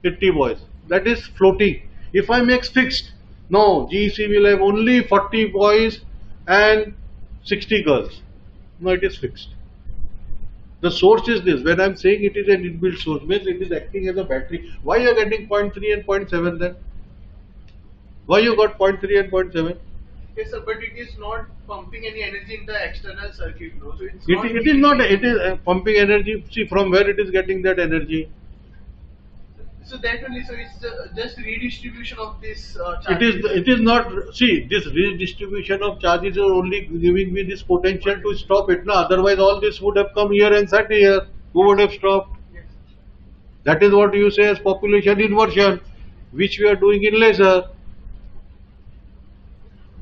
80 boys. That is floating. If I make fixed, no, GEC will have only 40 boys and 60 girls. No, it is fixed. The source is this. When I am saying it is an inbuilt source, means it is acting as a battery. Why you are getting 0.3 and 0.7 then? Why you got 0.3 and 0.7? Yes, sir, but it is not pumping any energy in the external circuit, no. So it's It, not. it is not, it is pumping energy. See from where it is getting that energy. So that only, so it's just redistribution of this It charges. it is not, see, this redistribution of charges is only giving me this potential to stop it. Now, otherwise all this would have come here and sat here. Who would have stopped? Yes. That is what you say as population inversion, which we are doing in laser.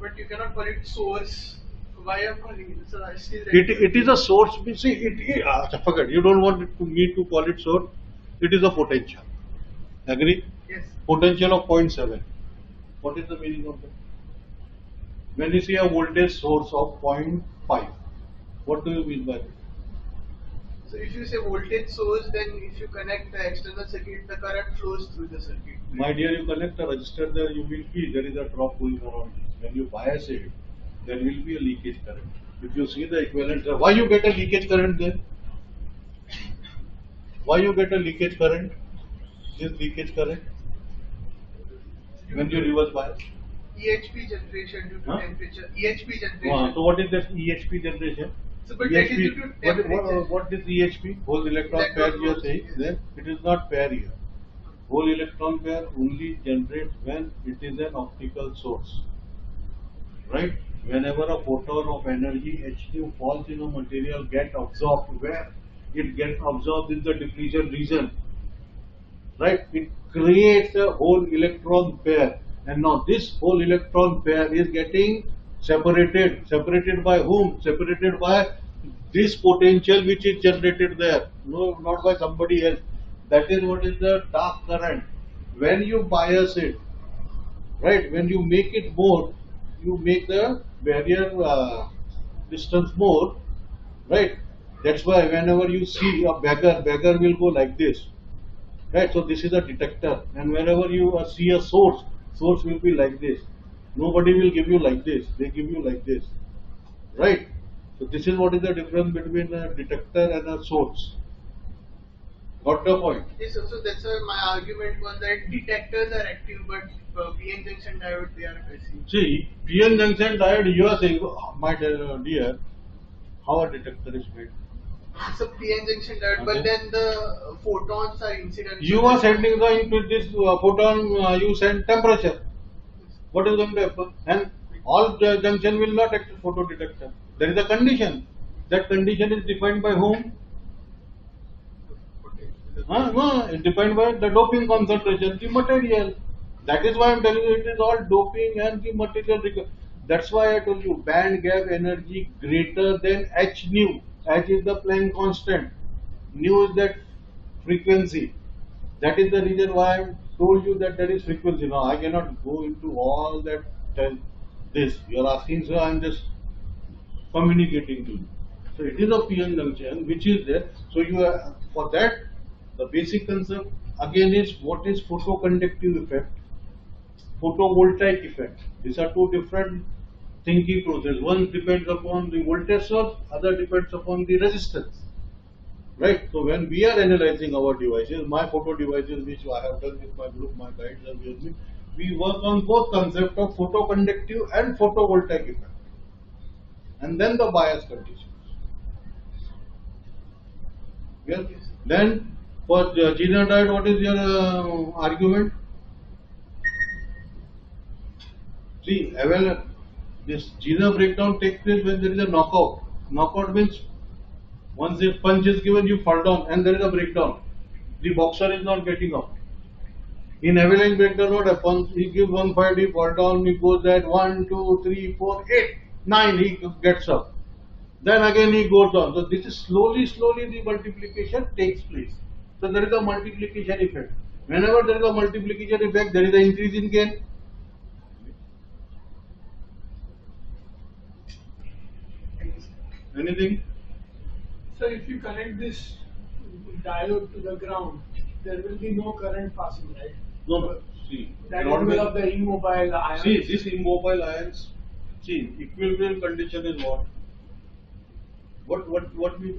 But you cannot call it source. Why am I calling it? So I still It is a source. See, forget. You don't want it to me to call it source. It is a potential. Agree? yes. Potential of 0.7. What is the meaning of that? When you see a voltage source of 0.5, what do you mean by that? So if you say voltage source, then if you connect the external circuit, the current flows through the circuit. My dear, you connect a resistor there, you will see there is a drop going around. When you bias it, there will be a leakage current. If you see the equivalent, why you get a leakage current there? Why you get a leakage current? This leakage current when you reverse bias. EHP generation due to Huh? temperature. EHP generation. So what is that EHP generation? So, but that is due to temperature. What is EHP? Whole electron Electron pair you are flows, saying? yes. Then it is not pair here. Whole electron pair only generates when it is an optical source. Right? Whenever a photon of energy H2 falls in a material, get absorbed where? It gets absorbed in the diffusion region. Right? It creates a whole electron pair. And now this whole electron pair is getting separated. Separated by whom? Separated by this potential which is generated there. No, not by somebody else. That is what is the dark current. When you bias it, right, when you make it more, you make the barrier distance more, right? That's why whenever you see a beggar will go like this, right? So this is a detector, and whenever you see a source will be like this. Nobody will give you like this, they give you like this, right? So this is what is the difference between a detector and a source. Got the point? Yes, so that's why my argument was that detectors are active, but PN junction diode they are passive. See, PN junction diode, you are saying, my dear, how a detector is made. So PN junction diode, but Okay. then the photons are incident. You are sending the into this photon, you send temperature. What is going to happen? And all the junction will not act as photo detector. There is a condition. That condition is defined by whom? No, it's defined by the doping concentration, the material. That is why I am telling you it is all doping and the material. That's why I told you band gap energy greater than h nu. H is the Planck constant. Nu is that frequency. That is the reason why I told you that there is frequency. Now I cannot go into all that. Tell this. You are asking, so I am just communicating to you. So it is a PN junction which is there. So you are, for that, the basic concept again is what is photoconductive effect, photovoltaic effect. These are two different thinking process. One depends upon the voltage source, other depends upon the resistance. Right? So when we are analyzing our devices, my photo devices which I have done with my group, my guides have with me, we work on both concept of photoconductive and photovoltaic effect. And then the bias conditions. Yes. Then for Gina diode, what is your argument? See, this Gina breakdown takes place when there is a knockout. Knockout means once a punch is given, you fall down and there is a breakdown. The boxer is not getting up. In avalanche breakdown, what happens? He gives 1 5, he fall down, he goes at 1, 2, 3, 4, 8, 9, he gets up. Then again he goes down. So this is slowly the multiplication takes place. So there is a multiplication effect. Whenever there is a multiplication effect, there is an increase in gain. Anything? So if you connect this diode to the ground, there will be no current passing, right? No. See, That not is when- because of the immobile ions. see, this immobile ions. See, equilibrium condition is what? What we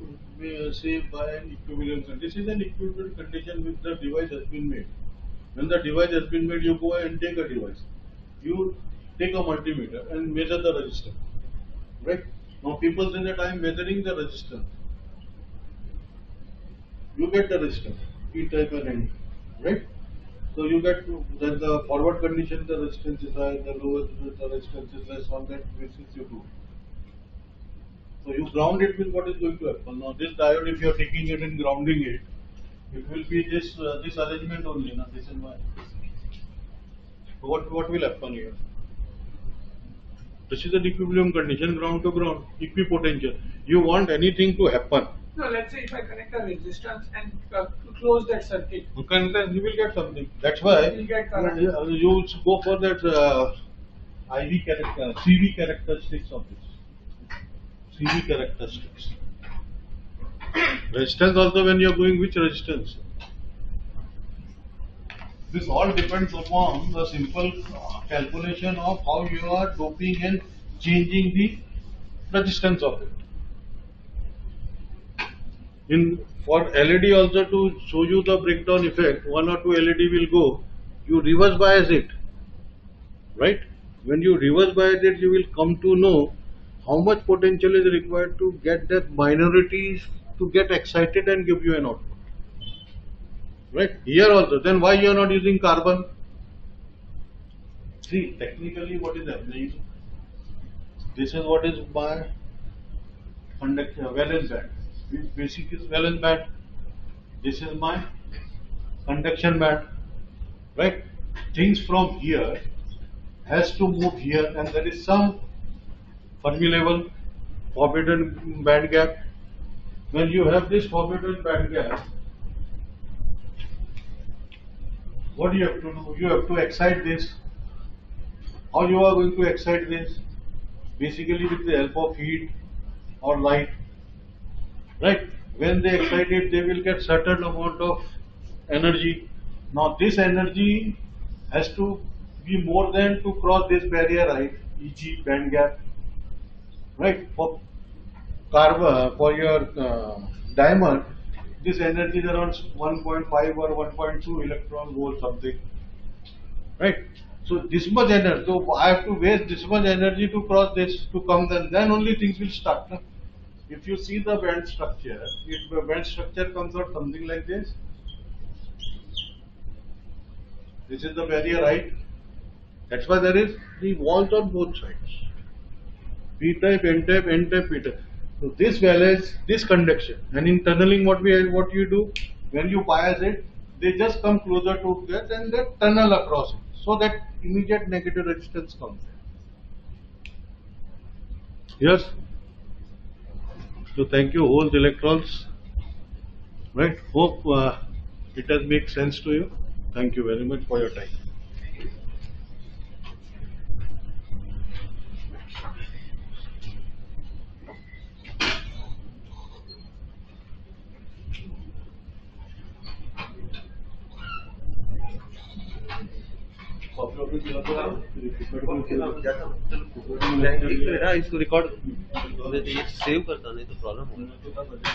say by an equilibrium condition? This is an equilibrium condition which the device has been made. When the device has been made, you go and take a device. You take a multimeter and measure the resistance. Right? Now people spend the time measuring the resistance. You get the resistance, P type and N type, right? So you get to, then the forward condition, the resistance is high, the lower the resistance is less, on that basis you do. So you ground it with what is going to happen. Now this diode, if you are taking it and grounding it, it will be this this arrangement only. Now this is my. So what will happen here? This is the equilibrium condition, ground to ground, equipotential. You want anything to happen. No, let's say if I connect a resistance and close that circuit, You will get something. That's why you get current. you go for that IV character, CV characteristics of this. CV characteristics. Resistance also, when you are going which resistance? This all depends upon the simple calculation of how you are doping and changing the resistance of it. For LED also, to show you the breakdown effect, one or two LED will go, you reverse bias it, right? When you reverse bias it, you will come to know how much potential is required to get that minorities to get excited and give you an output. Right? Here also, then why you are not using carbon? See, technically what is happening, this is what is my conductor, valence band. Basic is valence band. This is my conduction band. Right? Things from here has to move here, and there is some Fermi level forbidden band gap. When you have this forbidden band gap, what do you have to do? You have to excite this. How you are going to excite this? Basically with the help of heat or light. Right? When they excite it, they will get certain amount of energy. Now this energy has to be more than to cross this barrier height, e.g. band gap. Right? For carbon, for your diamond, this energy is around 1.5 or 1.2 electron volt something. Right? So this much energy, so I have to waste this much energy to cross this to come, then only things will start. No? If you see the band structure, the band structure comes out something like this. This is the barrier height. That's why there is the walls on both sides. P type, N type, N type, P type. So this valence, this conduction, and in tunneling what you do, when you bias it, they just come closer to that and they tunnel across it, so that immediate negative resistance comes. Yes. So thank you, holes, electrons. Right. Hope it has made sense to you. Thank you very much for your time. इसको record save करता नहीं तो problem होगा।